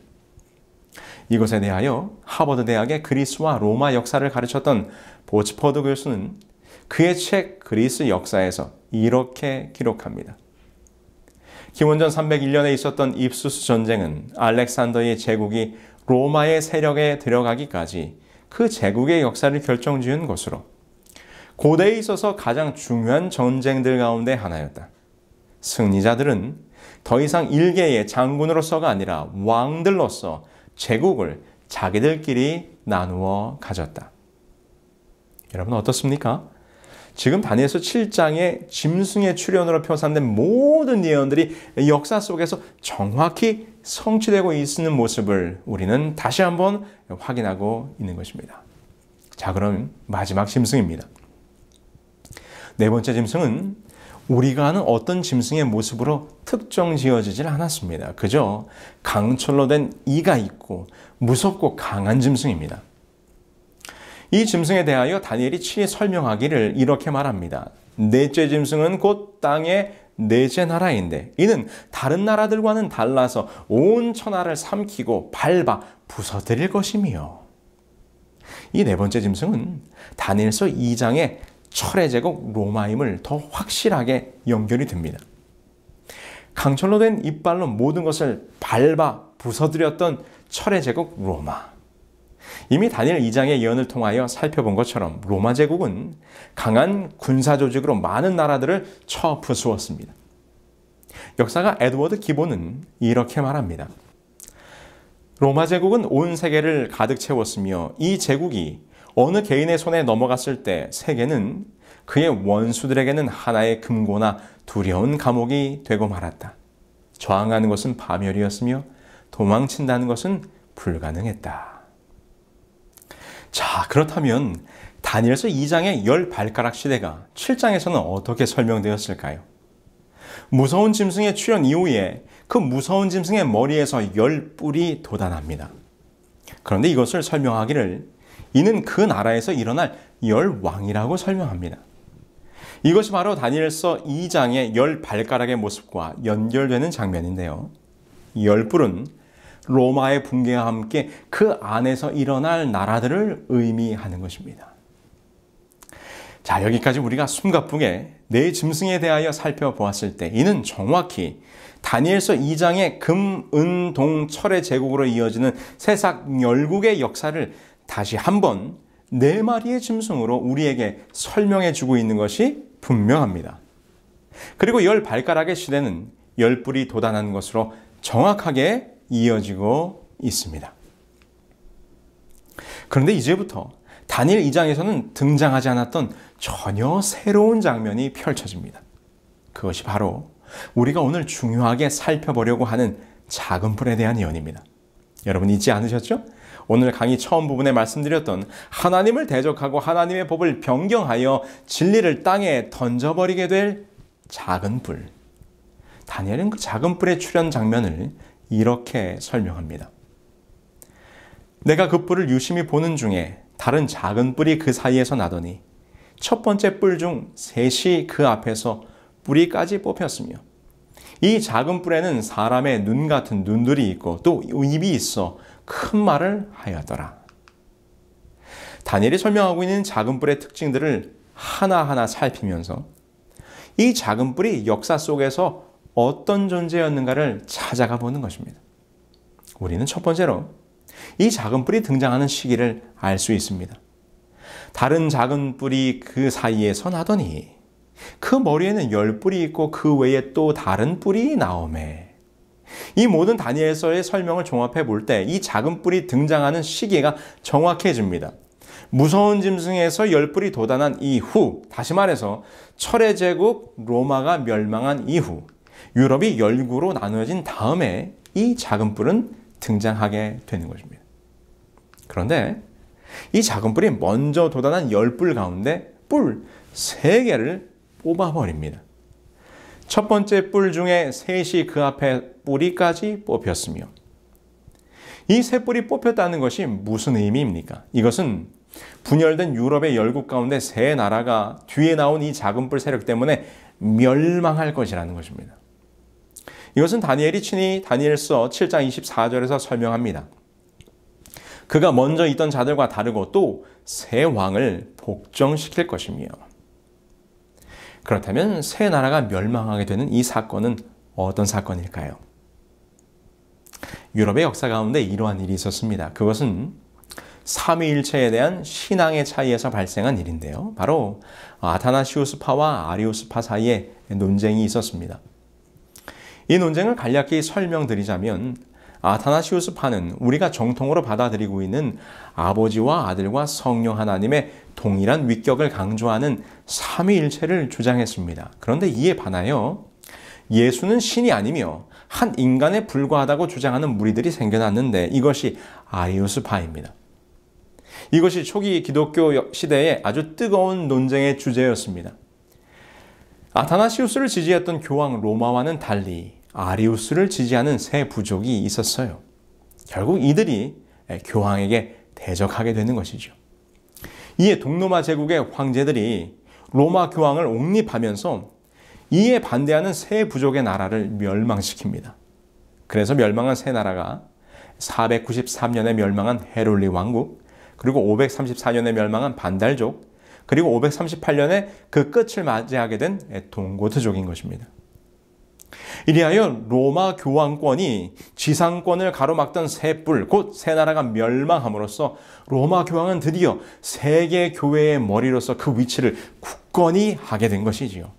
이것에 대하여 하버드 대학의 그리스와 로마 역사를 가르쳤던 보츠퍼드 교수는 그의 책 그리스 역사에서 이렇게 기록합니다. 기원전 301년에 있었던 입수스 전쟁은 알렉산더의 제국이 로마의 세력에 들어가기까지 그 제국의 역사를 결정지은 곳으로 고대에 있어서 가장 중요한 전쟁들 가운데 하나였다. 승리자들은 더 이상 일개의 장군으로서가 아니라 왕들로서 제국을 자기들끼리 나누어 가졌다. 여러분 어떻습니까? 지금 다니엘서 7장의 짐승의 출현으로 표상된 모든 예언들이 역사 속에서 정확히 성취되고 있는 모습을 우리는 다시 한번 확인하고 있는 것입니다. 자, 그럼 마지막 짐승입니다. 네 번째 짐승은 우리가 아는 어떤 짐승의 모습으로 특정 지어지질 않았습니다. 그저 강철로 된 이가 있고 무섭고 강한 짐승입니다. 이 짐승에 대하여 다니엘이 친히 설명하기를 이렇게 말합니다. 넷째 짐승은 곧 땅의 넷째 나라인데 이는 다른 나라들과는 달라서 온 천하를 삼키고 밟아 부서뜨릴 것이며. 이 네 번째 짐승은 다니엘서 2장의 철의 제국 로마임을 더 확실하게 연결이 됩니다. 강철로 된 이빨로 모든 것을 밟아 부서뜨렸던 철의 제국 로마. 이미 다니엘 2장의 예언을 통하여 살펴본 것처럼 로마 제국은 강한 군사 조직으로 많은 나라들을 쳐 부수었습니다. 역사가 에드워드 기본은 이렇게 말합니다. 로마 제국은 온 세계를 가득 채웠으며 이 제국이 어느 개인의 손에 넘어갔을 때 세계는 그의 원수들에게는 하나의 금고나 두려운 감옥이 되고 말았다. 저항하는 것은 파멸이었으며 도망친다는 것은 불가능했다. 자, 그렇다면 다니엘서 2장의 10발가락 시대가 7장에서는 어떻게 설명되었을까요? 무서운 짐승의 출현 이후에 그 무서운 짐승의 머리에서 10뿔이 돋아납니다. 그런데 이것을 설명하기를 이는 그 나라에서 일어날 10왕이라고 설명합니다. 이것이 바로 다니엘서 2장의 10발가락의 모습과 연결되는 장면인데요. 10뿔은 로마의 붕괴와 함께 그 안에서 일어날 나라들을 의미하는 것입니다. 자, 여기까지 우리가 숨가쁘게 네 짐승에 대하여 살펴보았을 때 이는 정확히 다니엘서 2장의 금, 은, 동, 철의 제국으로 이어지는 세상 열국의 역사를 다시 한번 네 마리의 짐승으로 우리에게 설명해 주고 있는 것이 분명합니다. 그리고 10발가락의 시대는 10뿔이 돋아난 것으로 정확하게 이어지고 있습니다. 그런데 이제부터 다니엘 2장에서는 등장하지 않았던 전혀 새로운 장면이 펼쳐집니다. 그것이 바로 우리가 오늘 중요하게 살펴보려고 하는 작은 뿔에 대한 예언입니다. 여러분 잊지 않으셨죠? 오늘 강의 처음 부분에 말씀드렸던 하나님을 대적하고 하나님의 법을 변경하여 진리를 땅에 던져버리게 될 작은 뿔. 다니엘은 그 작은 뿔의 출현 장면을 이렇게 설명합니다. 내가 그 뿔을 유심히 보는 중에 다른 작은 뿔이 그 사이에서 나더니 첫 번째 뿔 중 셋이 그 앞에서 뿌리까지 뽑혔으며 이 작은 뿔에는 사람의 눈 같은 눈들이 있고 또 입이 있어 큰 말을 하였더라. 다니엘이 설명하고 있는 작은 뿔의 특징들을 하나하나 살피면서 이 작은 뿔이 역사 속에서 어떤 존재였는가를 찾아가 보는 것입니다. 우리는 첫 번째로 이 작은 뿔이 등장하는 시기를 알 수 있습니다. 다른 작은 뿔이 그 사이에서 나더니 그 머리에는 10뿔이 있고 그 외에 또 다른 뿔이 나오매. 이 모든 다니엘서의 설명을 종합해 볼 때 이 작은 뿔이 등장하는 시기가 정확해집니다. 무서운 짐승에서 10뿔이 돋아난 이후, 다시 말해서 철의 제국 로마가 멸망한 이후 유럽이 열구로 나누어진 다음에 이 작은 뿔은 등장하게 되는 것입니다. 그런데 이 작은 뿔이 먼저 돋아난 10뿔 가운데 뿔 3개를 뽑아버립니다. 첫 번째 뿔 중에 셋이 그 앞에 뿌리까지 뽑혔으며 이 세 뿔이 뽑혔다는 것이 무슨 의미입니까? 이것은 분열된 유럽의 열국 가운데 세 나라가 뒤에 나온 이 작은 뿔 세력 때문에 멸망할 것이라는 것입니다. 이것은 다니엘이 친히 다니엘서 7장 24절에서 설명합니다. 그가 먼저 있던 자들과 다르고 또 새 왕을 복종시킬 것이며. 그렇다면 새 나라가 멸망하게 되는 이 사건은 어떤 사건일까요? 유럽의 역사 가운데 이러한 일이 있었습니다. 그것은 삼위일체에 대한 신앙의 차이에서 발생한 일인데요. 바로 아타나시우스파와 아리우스파 사이에 논쟁이 있었습니다. 이 논쟁을 간략히 설명드리자면 아타나시우스파는 우리가 정통으로 받아들이고 있는 아버지와 아들과 성령 하나님의 동일한 위격을 강조하는 삼위일체를 주장했습니다. 그런데 이에 반하여 예수는 신이 아니며 한 인간에 불과하다고 주장하는 무리들이 생겨났는데 이것이 아리우스파입니다. 이것이 초기 기독교 시대에 아주 뜨거운 논쟁의 주제였습니다. 아타나시우스를 지지했던 교황 로마와는 달리 아리우스를 지지하는 세 부족이 있었어요. 결국 이들이 교황에게 대적하게 되는 것이죠. 이에 동로마 제국의 황제들이 로마 교황을 옹립하면서 이에 반대하는 세 부족의 나라를 멸망시킵니다. 그래서 멸망한 세 나라가 493년에 멸망한 헤롤리 왕국, 그리고 534년에 멸망한 반달족, 그리고 538년에 그 끝을 맞이하게 된 동고트족인 것입니다. 이리하여 로마 교황권이 지상권을 가로막던 세 뿔, 곧 세 나라가 멸망함으로써 로마 교황은 드디어 세계 교회의 머리로서 그 위치를 굳건히 하게 된 것이지요.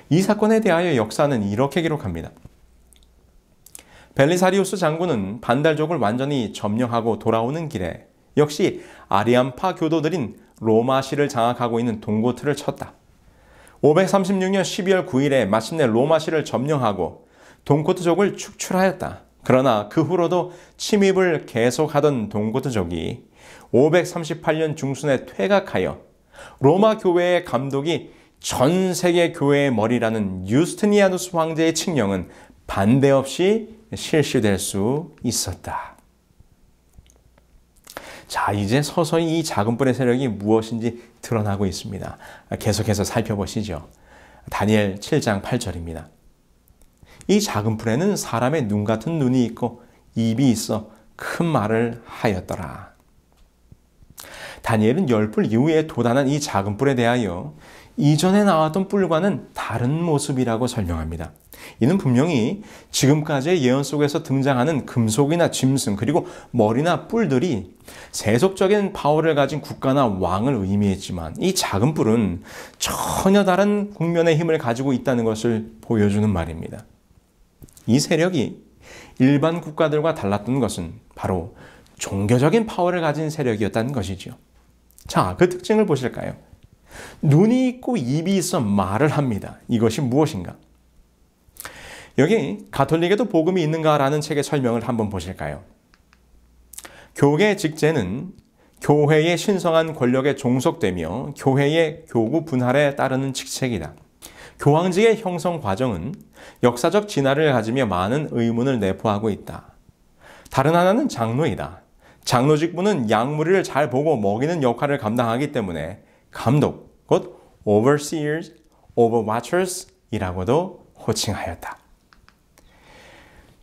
이 사건에 대하여 역사는 이렇게 기록합니다. 벨리사리우스 장군은 반달족을 완전히 점령하고 돌아오는 길에 역시 아리안파 교도들인 로마시를 장악하고 있는 동고트를 쳤다. 536년 12월 9일에 마침내 로마시를 점령하고 동고트족을 축출하였다. 그러나 그 후로도 침입을 계속하던 동고트족이 538년 중순에 퇴각하여 로마 교회의 감독이 전 세계 교회의 머리라는 유스티니아누스 황제의 칙령은 반대 없이 실시될 수 있었다. 자, 이제 서서히 이 작은 뿔의 세력이 무엇인지 드러나고 있습니다. 계속해서 살펴보시죠. 다니엘 7장 8절입니다. 이 작은 뿔에는 사람의 눈 같은 눈이 있고 입이 있어 큰 말을 하였더라. 다니엘은 10뿔 이후에 돋아난 이 작은 뿔에 대하여 이전에 나왔던 뿔과는 다른 모습이라고 설명합니다. 이는 분명히 지금까지의 예언 속에서 등장하는 금속이나 짐승 그리고 머리나 뿔들이 세속적인 파워를 가진 국가나 왕을 의미했지만 이 작은 뿔은 전혀 다른 국면의 힘을 가지고 있다는 것을 보여주는 말입니다. 이 세력이 일반 국가들과 달랐던 것은 바로 종교적인 파워를 가진 세력이었다는 것이죠. 자, 그 특징을 보실까요? 눈이 있고 입이 있어 말을 합니다. 이것이 무엇인가? 여기 가톨릭에도 복음이 있는가라는 책의 설명을 한번 보실까요? 교계 직제는 교회의 신성한 권력에 종속되며 교회의 교구 분할에 따르는 직책이다. 교황직의 형성 과정은 역사적 진화를 가지며 많은 의문을 내포하고 있다. 다른 하나는 장로이다. 장로 직분은 양무리를 잘 보고 먹이는 역할을 감당하기 때문에 감독, 곧 overseers, overwatchers 이라고도 호칭하였다.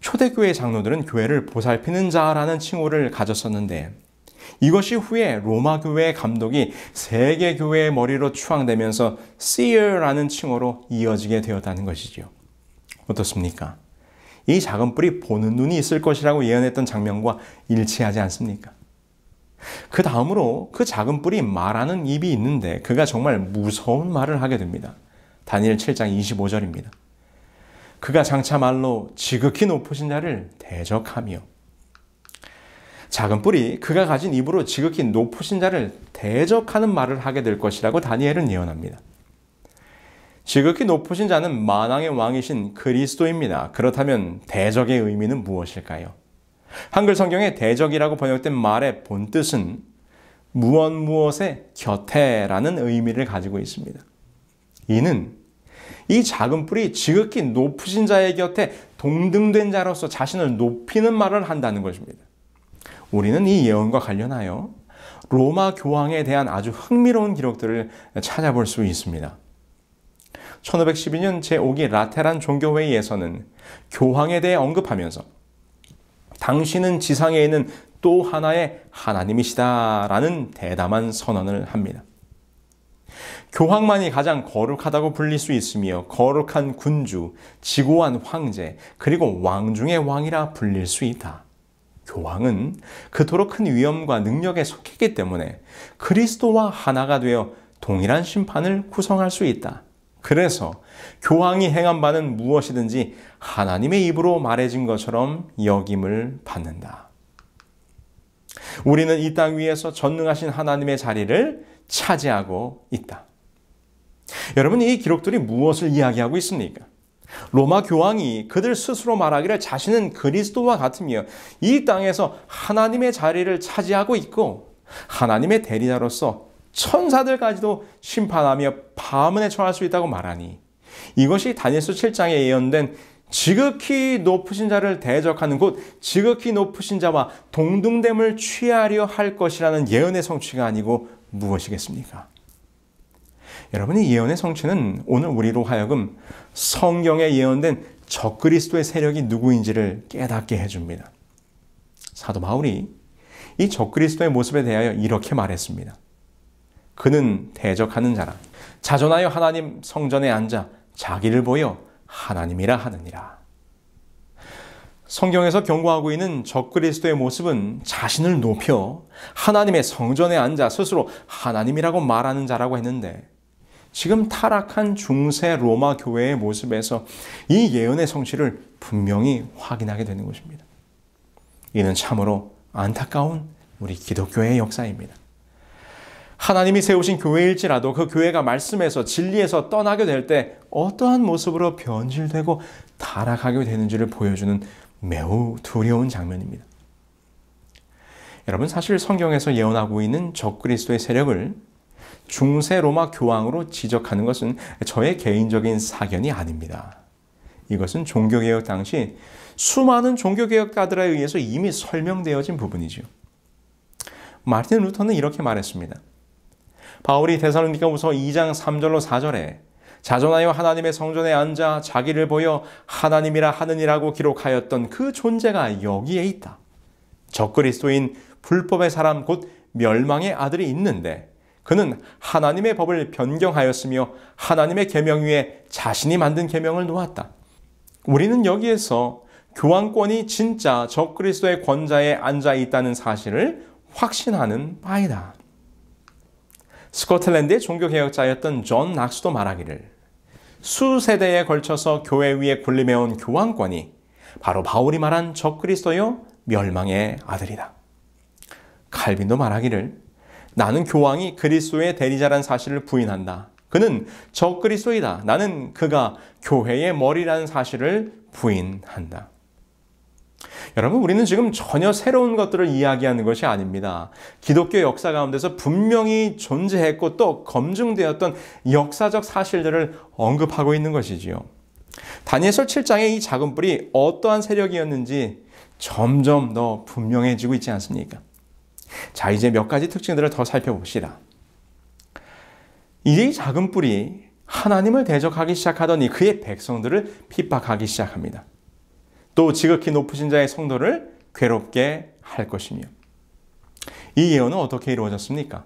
초대교회 장로들은 교회를 보살피는 자라는 칭호를 가졌었는데 이것이 후에 로마 교회의 감독이 세계 교회의 머리로 추앙되면서 seer라는 칭호로 이어지게 되었다는 것이지요. 어떻습니까? 이 작은 뿔이 보는 눈이 있을 것이라고 예언했던 장면과 일치하지 않습니까? 그 다음으로 그 작은 뿔이 말하는 입이 있는데 그가 정말 무서운 말을 하게 됩니다. 다니엘 7장 25절입니다. 그가 장차 말로 지극히 높으신 자를 대적하며 작은 뿔이 그가 가진 입으로 지극히 높으신 자를 대적하는 말을 하게 될 것이라고 다니엘은 예언합니다. 지극히 높으신 자는 만왕의 왕이신 그리스도입니다. 그렇다면 대적의 의미는 무엇일까요? 한글 성경에 대적이라고 번역된 말의 본뜻은 무엇의 곁에라는 의미를 가지고 있습니다. 이는 이 작은 뿔이 지극히 높으신 자의 곁에 동등된 자로서 자신을 높이는 말을 한다는 것입니다. 우리는 이 예언과 관련하여 로마 교황에 대한 아주 흥미로운 기록들을 찾아볼 수 있습니다. 1512년 제5기 라테란 종교회의에서는 교황에 대해 언급하면서 당신은 지상에 있는 또 하나의 하나님이시다라는 대담한 선언을 합니다. 교황만이 가장 거룩하다고 불릴 수 있으며 거룩한 군주, 지고한 황제, 그리고 왕 중의 왕이라 불릴 수 있다. 교황은 그토록 큰 위엄과 능력에 속했기 때문에 그리스도와 하나가 되어 동일한 심판을 구성할 수 있다. 그래서 교황이 행한 바는 무엇이든지 하나님의 입으로 말해진 것처럼 여김을 받는다. 우리는 이 땅 위에서 전능하신 하나님의 자리를 차지하고 있다. 여러분, 이 기록들이 무엇을 이야기하고 있습니까? 로마 교황이 그들 스스로 말하기를 자신은 그리스도와 같으며 이 땅에서 하나님의 자리를 차지하고 있고 하나님의 대리자로서 천사들까지도 심판하며 파문에 처할 수 있다고 말하니 이것이 다니엘서 7장에 예언된 지극히 높으신 자를 대적하는 곧 지극히 높으신 자와 동등됨을 취하려 할 것이라는 예언의 성취가 아니고 무엇이겠습니까? 여러분, 이 예언의 성취는 오늘 우리로 하여금 성경에 예언된 적그리스도의 세력이 누구인지를 깨닫게 해줍니다. 사도 바울이 이 적그리스도의 모습에 대하여 이렇게 말했습니다. 그는 대적하는 자라 자존하여 하나님 성전에 앉아 자기를 보여 하나님이라 하느니라. 성경에서 경고하고 있는 적그리스도의 모습은 자신을 높여 하나님의 성전에 앉아 스스로 하나님이라고 말하는 자라고 했는데 지금 타락한 중세 로마 교회의 모습에서 이 예언의 성취를 분명히 확인하게 되는 것입니다. 이는 참으로 안타까운 우리 기독교의 역사입니다. 하나님이 세우신 교회일지라도 그 교회가 말씀에서 진리에서 떠나게 될 때 어떠한 모습으로 변질되고 타락하게 되는지를 보여주는 매우 두려운 장면입니다. 여러분, 사실 성경에서 예언하고 있는 적그리스도의 세력을 중세 로마 교황으로 지적하는 것은 저의 개인적인 사견이 아닙니다. 이것은 종교개혁 당시 수많은 종교개혁가들에 의해서 이미 설명되어진 부분이죠. 마르틴 루터는 이렇게 말했습니다. 바울이 데살로니가후서 2장 3절로 4절에 자존하여 하나님의 성전에 앉아 자기를 보여 하나님이라 하느니라고 기록하였던 그 존재가 여기에 있다. 적그리스도인 불법의 사람 곧 멸망의 아들이 있는데 그는 하나님의 법을 변경하였으며 하나님의 계명 위에 자신이 만든 계명을 놓았다. 우리는 여기에서 교황권이 진짜 적그리스도의 권좌에 앉아 있다는 사실을 확신하는 바이다. 스코틀랜드의 종교개혁자였던 존 낙스도 말하기를 수세대에 걸쳐서 교회 위에 군림해온 교황권이 바로 바울이 말한 적그리스도요 멸망의 아들이다. 칼빈도 말하기를 나는 교황이 그리스도의 대리자라는 사실을 부인한다. 그는 적그리스도이다. 나는 그가 교회의 머리라는 사실을 부인한다. 여러분, 우리는 지금 전혀 새로운 것들을 이야기하는 것이 아닙니다. 기독교 역사 가운데서 분명히 존재했고 또 검증되었던 역사적 사실들을 언급하고 있는 것이지요. 다니엘서 7장의 이 작은 뿔이 어떠한 세력이었는지 점점 더 분명해지고 있지 않습니까? 자, 이제 몇 가지 특징들을 더 살펴봅시다. 이제 이 작은 뿔이 하나님을 대적하기 시작하더니 그의 백성들을 핍박하기 시작합니다. 또 지극히 높으신 자의 성도를 괴롭게 할 것이며 이 예언은 어떻게 이루어졌습니까?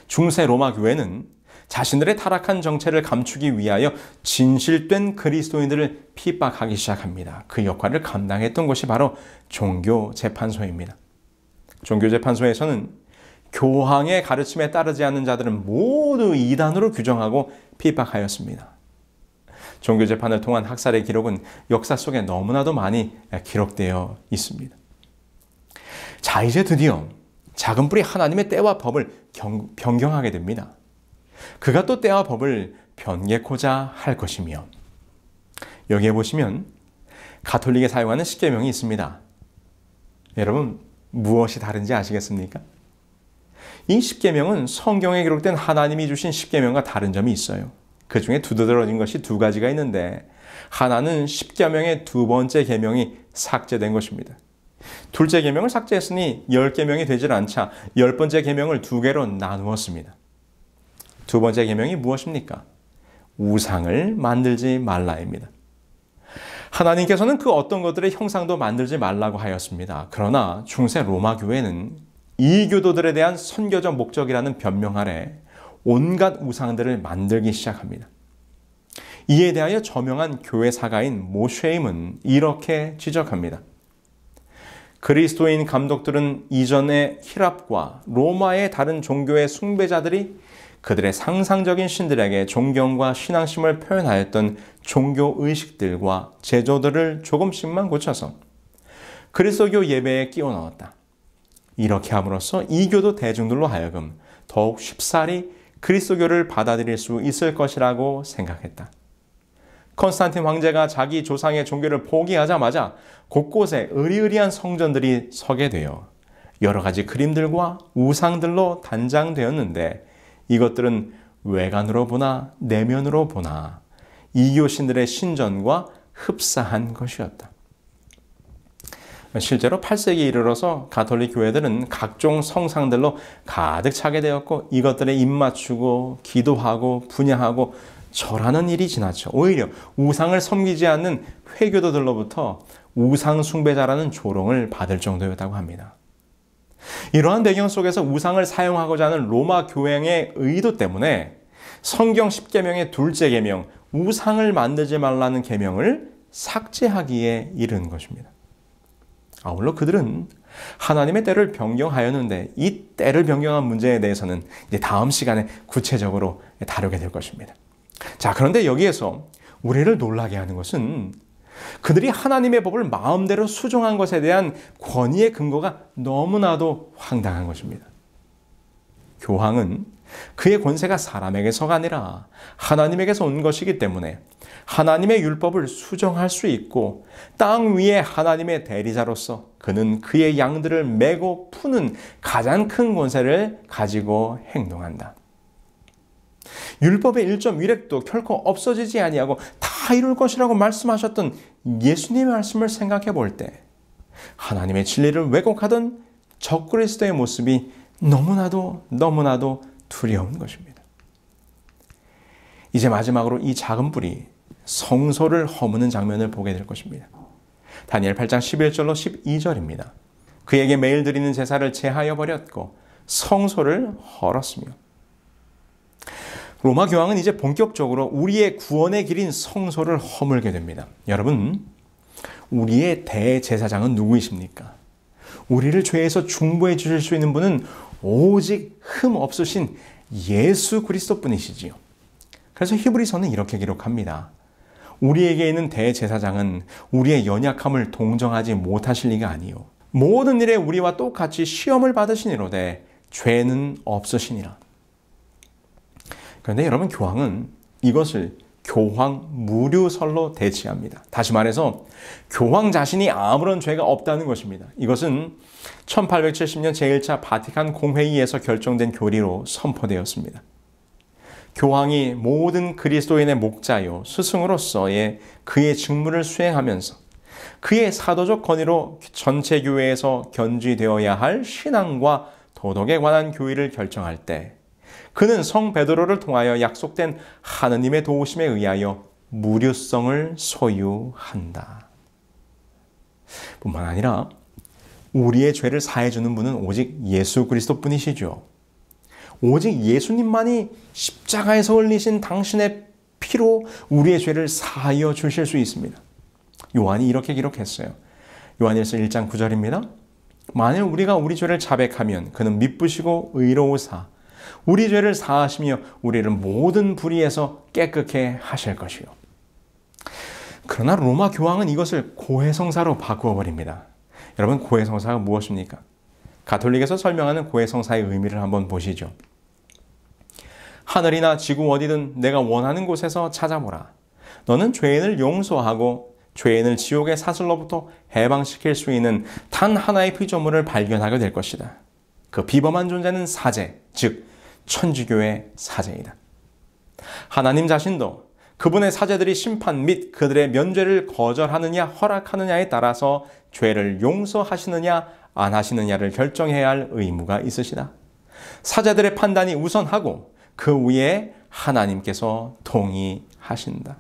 중세 로마 교회는 자신들의 타락한 정체를 감추기 위하여 진실된 그리스도인들을 핍박하기 시작합니다. 그 역할을 감당했던 것이 바로 종교재판소입니다. 종교재판소에서는 교황의 가르침에 따르지 않는 자들은 모두 이단으로 규정하고 핍박하였습니다. 종교재판을 통한 학살의 기록은 역사 속에 너무나도 많이 기록되어 있습니다. 자, 이제 드디어 작은 뿔이 하나님의 때와 법을 변경하게 됩니다. 그가 또 때와 법을 변개코자 할 것이며 여기에 보시면 가톨릭에 사용하는 십계명이 있습니다. 여러분, 무엇이 다른지 아시겠습니까? 이 십계명은 성경에 기록된 하나님이 주신 십계명과 다른 점이 있어요. 그 중에 두드러진 것이 두 가지가 있는데 하나는 십계명의 두 번째 계명이 삭제된 것입니다. 둘째 계명을 삭제했으니 10계명이 되질 않자 10번째 계명을 두 개로 나누었습니다. 두 번째 계명이 무엇입니까? 우상을 만들지 말라입니다. 하나님께서는 그 어떤 것들의 형상도 만들지 말라고 하였습니다. 그러나 중세 로마 교회는 이교도들에 대한 선교적 목적이라는 변명 아래 온갖 우상들을 만들기 시작합니다. 이에 대하여 저명한 교회 사가인 모쉐임은 이렇게 지적합니다. 그리스도인 감독들은 이전의 히랍과 로마의 다른 종교의 숭배자들이 그들의 상상적인 신들에게 존경과 신앙심을 표현하였던 종교 의식들과 제도들을 조금씩만 고쳐서 그리스도교 예배에 끼워 넣었다. 이렇게 함으로써 이교도 대중들로 하여금 더욱 쉽사리 그리스도교를 받아들일 수 있을 것이라고 생각했다. 컨스탄틴 황제가 자기 조상의 종교를 포기하자마자 곳곳에 의리의리한 성전들이 서게 되어 여러 가지 그림들과 우상들로 단장되었는데 이것들은 외관으로 보나 내면으로 보나 이교신들의 신전과 흡사한 것이었다. 실제로 8세기에 이르러서 가톨릭 교회들은 각종 성상들로 가득 차게 되었고 이것들에 입맞추고 기도하고 분향하고 절하는 일이 지나쳐 오히려 우상을 섬기지 않는 회교도들로부터 우상 숭배자라는 조롱을 받을 정도였다고 합니다. 이러한 배경 속에서 우상을 사용하고자 하는 로마 교행의 의도 때문에 성경 10계명의 둘째 계명 우상을 만들지 말라는 계명을 삭제하기에 이른 것입니다. 아울러 그들은 하나님의 때를 변경하였는데 이 때를 변경한 문제에 대해서는 이제 다음 시간에 구체적으로 다루게 될 것입니다. 자, 그런데 여기에서 우리를 놀라게 하는 것은 그들이 하나님의 법을 마음대로 수정한 것에 대한 권위의 근거가 너무나도 황당한 것입니다. 교황은 그의 권세가 사람에게서가 아니라 하나님에게서 온 것이기 때문에 하나님의 율법을 수정할 수 있고 땅 위에 하나님의 대리자로서 그는 그의 양들을 메고 푸는 가장 큰 권세를 가지고 행동한다. 율법의 1점 위력도 결코 없어지지 아니하고 다 이룰 것이라고 말씀하셨던 예수님의 말씀을 생각해 볼 때 하나님의 진리를 왜곡하던 적그리스도의 모습이 너무나도 두려운 것입니다. 이제 마지막으로 이 작은 뿔이 성소를 허무는 장면을 보게 될 것입니다. 다니엘 8장 11절로 12절입니다. 그에게 매일 드리는 제사를 제하여 버렸고 성소를 헐었으며 로마 교황은 이제 본격적으로 우리의 구원의 길인 성소를 허물게 됩니다. 여러분, 우리의 대제사장은 누구이십니까? 우리를 죄에서 중보해 주실 수 있는 분은 오직 흠 없으신 예수 그리스도뿐이시지요. 그래서 히브리서는 이렇게 기록합니다. 우리에게 있는 대제사장은 우리의 연약함을 동정하지 못하실 리가 아니요 모든 일에 우리와 똑같이 시험을 받으시니로되 죄는 없으시니라. 그런데 여러분, 교황은 이것을 교황 무류설로 대치합니다. 다시 말해서 교황 자신이 아무런 죄가 없다는 것입니다. 이것은 1870년 제1차 바티칸 공회의에서 결정된 교리로 선포되었습니다. 교황이 모든 그리스도인의 목자요 스승으로서의 그의 직무를 수행하면서 그의 사도적 권위로 전체 교회에서 견지되어야 할 신앙과 도덕에 관한 교의를 결정할 때 그는 성 베드로를 통하여 약속된 하느님의 도우심에 의하여 무류성을 소유한다. 뿐만 아니라 우리의 죄를 사해주는 분은 오직 예수 그리스도뿐이시죠. 오직 예수님만이 십자가에서 흘리신 당신의 피로 우리의 죄를 사하여 주실 수 있습니다. 요한이 이렇게 기록했어요. 요한일서 1장 9절입니다. 만일 우리가 우리 죄를 자백하면 그는 미쁘시고 의로우사 우리 죄를 사하시며 우리를 모든 불의에서 깨끗게 하실 것이요. 그러나 로마 교황은 이것을 고해성사로 바꾸어 버립니다. 여러분, 고해성사가 무엇입니까? 가톨릭에서 설명하는 고해성사의 의미를 한번 보시죠. 하늘이나 지구 어디든 내가 원하는 곳에서 찾아보라. 너는 죄인을 용서하고 죄인을 지옥의 사슬로부터 해방시킬 수 있는 단 하나의 피조물을 발견하게 될 것이다. 그 비범한 존재는 사제, 즉 천주교의 사제이다. 하나님 자신도 그분의 사제들이 심판 및 그들의 면죄를 거절하느냐 허락하느냐에 따라서 죄를 용서하시느냐 안 하시느냐를 결정해야 할 의무가 있으시다. 사제들의 판단이 우선하고 그 위에 하나님께서 동의하신다.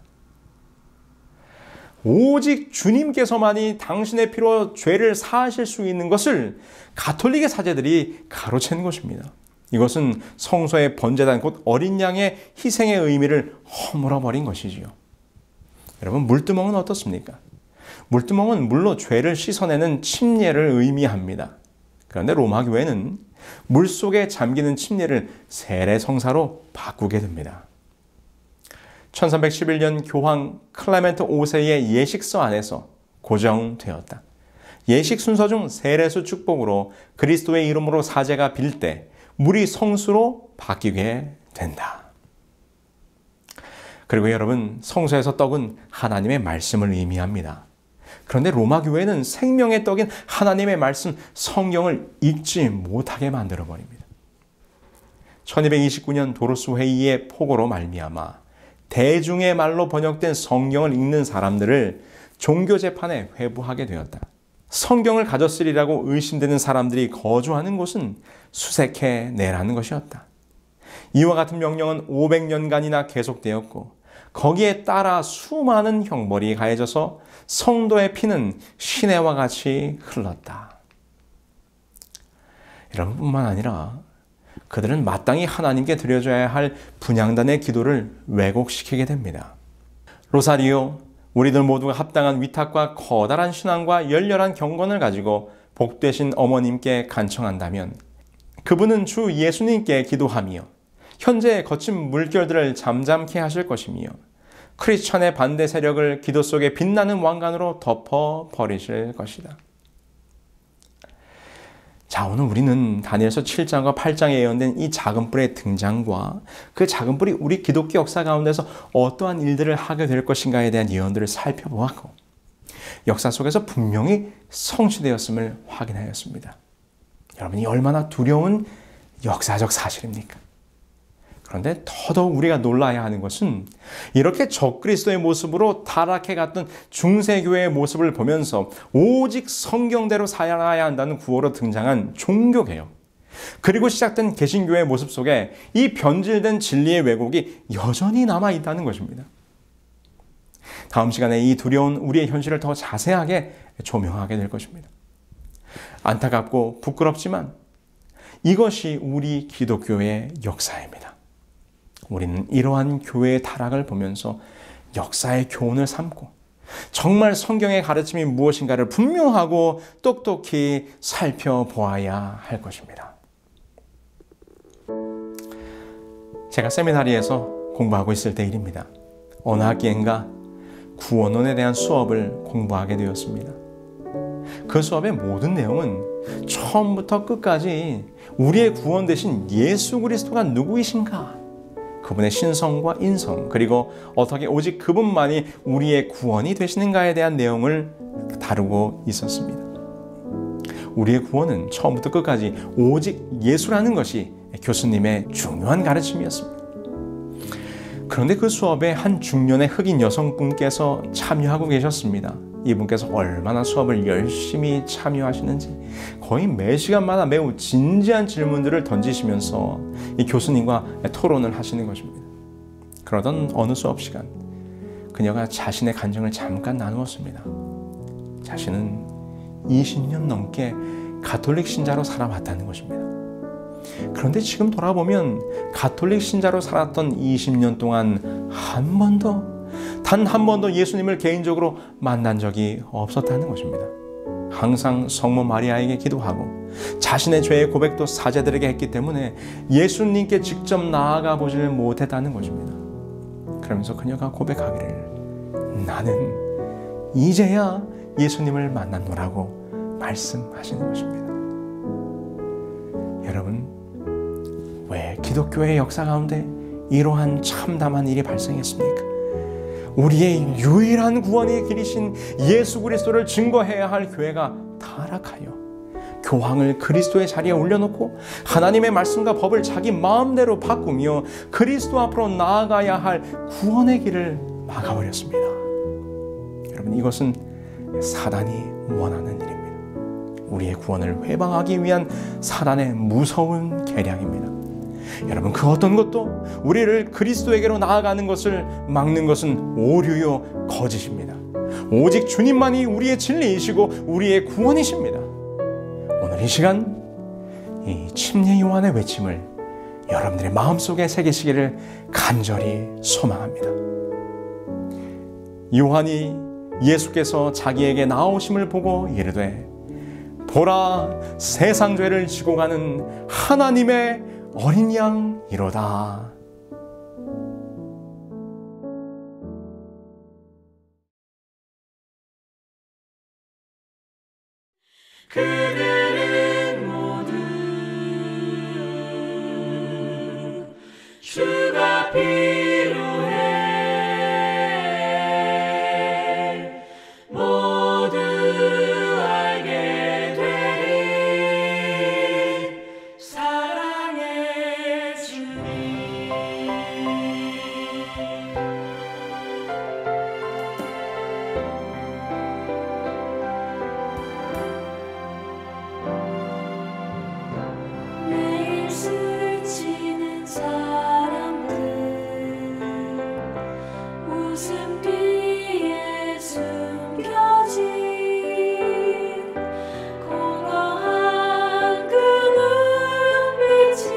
오직 주님께서만이 당신의 피로 죄를 사하실 수 있는 것을 가톨릭의 사제들이 가로챈 것입니다. 이것은 성소의 번제단 곧 어린 양의 희생의 의미를 허물어버린 것이지요. 여러분, 물두멍은 어떻습니까? 물두멍은 물로 죄를 씻어내는 침례를 의미합니다. 그런데 로마 교회는 물속에 잠기는 침례를 세례성사로 바꾸게 됩니다. 1311년 교황 클레멘트 5세의 예식서 안에서 고정되었다. 예식 순서 중 세례수 축복으로 그리스도의 이름으로 사제가 빌 때 물이 성수로 바뀌게 된다. 그리고 여러분, 성소에서 떡은 하나님의 말씀을 의미합니다. 그런데 로마 교회는 생명의 떡인 하나님의 말씀, 성경을 읽지 못하게 만들어버립니다. 1229년 도로스 회의의 포고로 말미암아 대중의 말로 번역된 성경을 읽는 사람들을 종교재판에 회부하게 되었다. 성경을 가졌으리라고 의심되는 사람들이 거주하는 곳은 수색해 내라는 것이었다. 이와 같은 명령은 500년간이나 계속되었고 거기에 따라 수많은 형벌이 가해져서 성도의 피는 시내와 같이 흘렀다. 이런 뿐만 아니라 그들은 마땅히 하나님께 드려줘야 할 분향단의 기도를 왜곡시키게 됩니다. 로사리오, 우리들 모두가 합당한 위탁과 커다란 신앙과 열렬한 경건을 가지고 복되신 어머님께 간청한다면 그분은 주 예수님께 기도하며 현재의 거친 물결들을 잠잠케 하실 것이며 크리스천의 반대 세력을 기도 속에 빛나는 왕관으로 덮어버리실 것이다. 자, 오늘 우리는 다니엘서 7장과 8장에 예언된 이 작은 뿔의 등장과 그 작은 뿔이 우리 기독교 역사 가운데서 어떠한 일들을 하게 될 것인가에 대한 예언들을 살펴보았고 역사 속에서 분명히 성취되었음을 확인하였습니다. 여러분이 얼마나 두려운 역사적 사실입니까? 그런데 더더욱 우리가 놀라야 하는 것은 이렇게 적그리스도의 모습으로 타락해 갔던 중세교회의 모습을 보면서 오직 성경대로 살아야 한다는 구호로 등장한 종교개혁, 그리고 시작된 개신교회의 모습 속에 이 변질된 진리의 왜곡이 여전히 남아있다는 것입니다. 다음 시간에 이 두려운 우리의 현실을 더 자세하게 조명하게 될 것입니다. 안타깝고 부끄럽지만 이것이 우리 기독교의 역사입니다. 우리는 이러한 교회의 타락을 보면서 역사의 교훈을 삼고 정말 성경의 가르침이 무엇인가를 분명하고 똑똑히 살펴보아야 할 것입니다. 제가 세미나리에서 공부하고 있을 때 일입니다. 어느 학기인가 구원론에 대한 수업을 공부하게 되었습니다. 그 수업의 모든 내용은 처음부터 끝까지 우리의 구원 되신 예수 그리스도가 누구이신가? 그분의 신성과 인성, 그리고 어떻게 오직 그분만이 우리의 구원이 되시는가에 대한 내용을 다루고 있었습니다. 우리의 구원은 처음부터 끝까지 오직 예수라는 것이 교수님의 중요한 가르침이었습니다. 그런데 그 수업에 한 중년의 흑인 여성분께서 참여하고 계셨습니다. 이분께서 얼마나 수업을 열심히 참여하시는지 거의 매 시간마다 매우 진지한 질문들을 던지시면서 이 교수님과 토론을 하시는 것입니다. 그러던 어느 수업 시간 그녀가 자신의 간증을 잠깐 나누었습니다. 자신은 20년 넘게 가톨릭 신자로 살아왔다는 것입니다. 그런데 지금 돌아보면 가톨릭 신자로 살았던 20년 동안 단 한 번도 예수님을 개인적으로 만난 적이 없었다는 것입니다. 항상 성모 마리아에게 기도하고 자신의 죄의 고백도 사제들에게 했기 때문에 예수님께 직접 나아가 보지를 못했다는 것입니다. 그러면서 그녀가 고백하기를 나는 이제야 예수님을 만났노라고 말씀하시는 것입니다. 여러분, 왜 기독교의 역사 가운데 이러한 참담한 일이 발생했습니까? 우리의 유일한 구원의 길이신 예수 그리스도를 증거해야 할 교회가 타락하여 교황을 그리스도의 자리에 올려놓고 하나님의 말씀과 법을 자기 마음대로 바꾸며 그리스도 앞으로 나아가야 할 구원의 길을 막아버렸습니다. 여러분, 이것은 사단이 원하는 일입니다. 우리의 구원을 회방하기 위한 사단의 무서운 계략입니다. 여러분, 그 어떤 것도 우리를 그리스도에게로 나아가는 것을 막는 것은 오류요 거짓입니다. 오직 주님만이 우리의 진리이시고 우리의 구원이십니다. 오늘 이 시간 이 침례 요한의 외침을 여러분들의 마음속에 새기시기를 간절히 소망합니다. 요한이 예수께서 자기에게 나오심을 보고 이르되 보라, 세상 죄를 지고 가는 하나님의 어린 양이로다. 그들은 모두 주가 필요해 모두 알게 되리 사랑의 주님. 매일 스치는 사람들 웃음 뒤에 숨겨진 공허한 그 눈빛을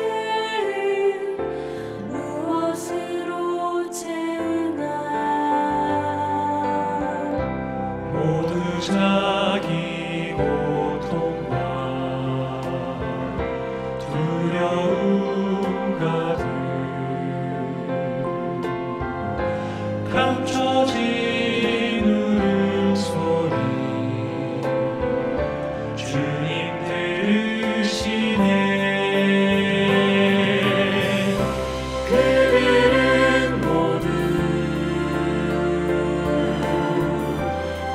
무엇으로 채우나 모두 자기 고통과 두려움 가득 감춰진 울음소리 주님 들으시네. 그들은 모두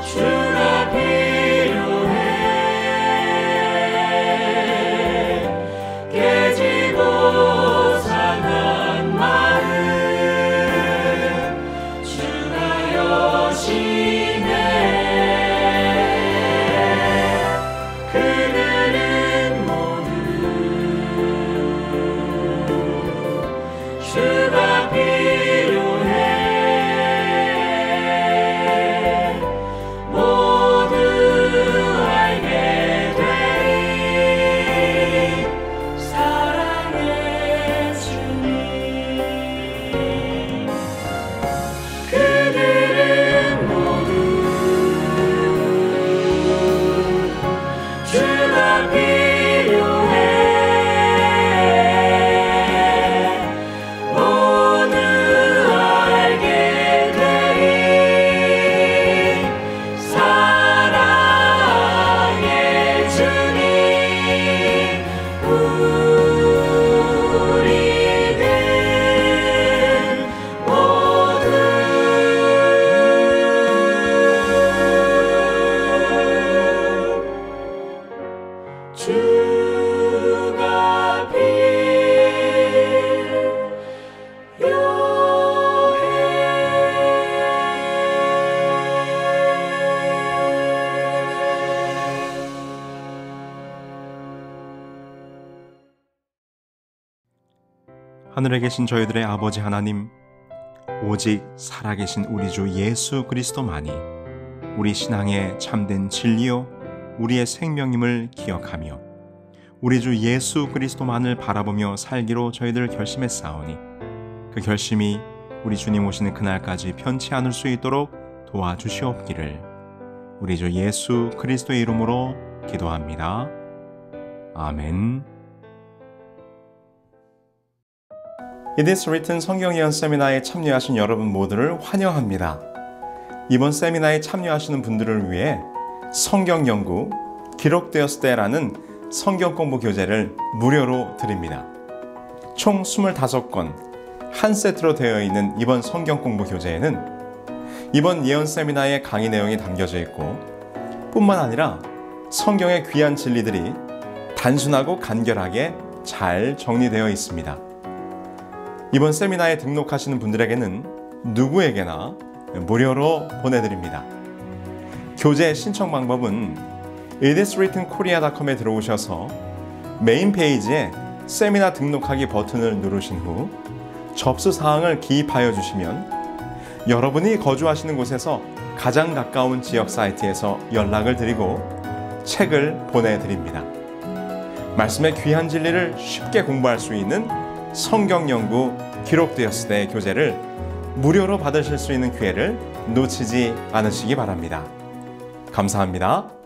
주가 필요해 깨지고 상한 마음 주가 여시네. 그들은 모두 주가 필요해 모두 알게 되리 사랑의 주님. 그들은 모두 주가 필요해 모두 알게 되리 사랑의 주님. 우리들 모두 주가 필요해. 하늘에 계신 저희들의 아버지 하나님, 오직 살아계신 우리 주 예수 그리스도만이 우리 신앙의 참된 진리요 우리의 생명임을 기억하며 우리 주 예수 그리스도만을 바라보며 살기로 저희들 결심했사오니 그 결심이 우리 주님 오시는 그날까지 편치 않을 수 있도록 도와주시옵기를 우리 주 예수 그리스도의 이름으로 기도합니다. 아멘. It is written 성경 예언 세미나에 참여하신 여러분 모두를 환영합니다. 이번 세미나에 참여하시는 분들을 위해 성경 연구 기록되었을 때라는 성경 공부 교재를 무료로 드립니다. 총 25권 한 세트로 되어 있는 이번 성경 공부 교재에는 이번 예언 세미나의 강의 내용이 담겨져 있고 뿐만 아니라 성경의 귀한 진리들이 단순하고 간결하게 잘 정리되어 있습니다. 이번 세미나에 등록하시는 분들에게는 누구에게나 무료로 보내드립니다. 교재 신청 방법은 itiswrittenkorea.com에 들어오셔서 메인 페이지에 세미나 등록하기 버튼을 누르신 후 접수 사항을 기입하여 주시면 여러분이 거주하시는 곳에서 가장 가까운 지역 사이트에서 연락을 드리고 책을 보내드립니다. 말씀의 귀한 진리를 쉽게 공부할 수 있는 성경연구 기록되었으되 교재를 무료로 받으실 수 있는 기회를 놓치지 않으시기 바랍니다. 감사합니다.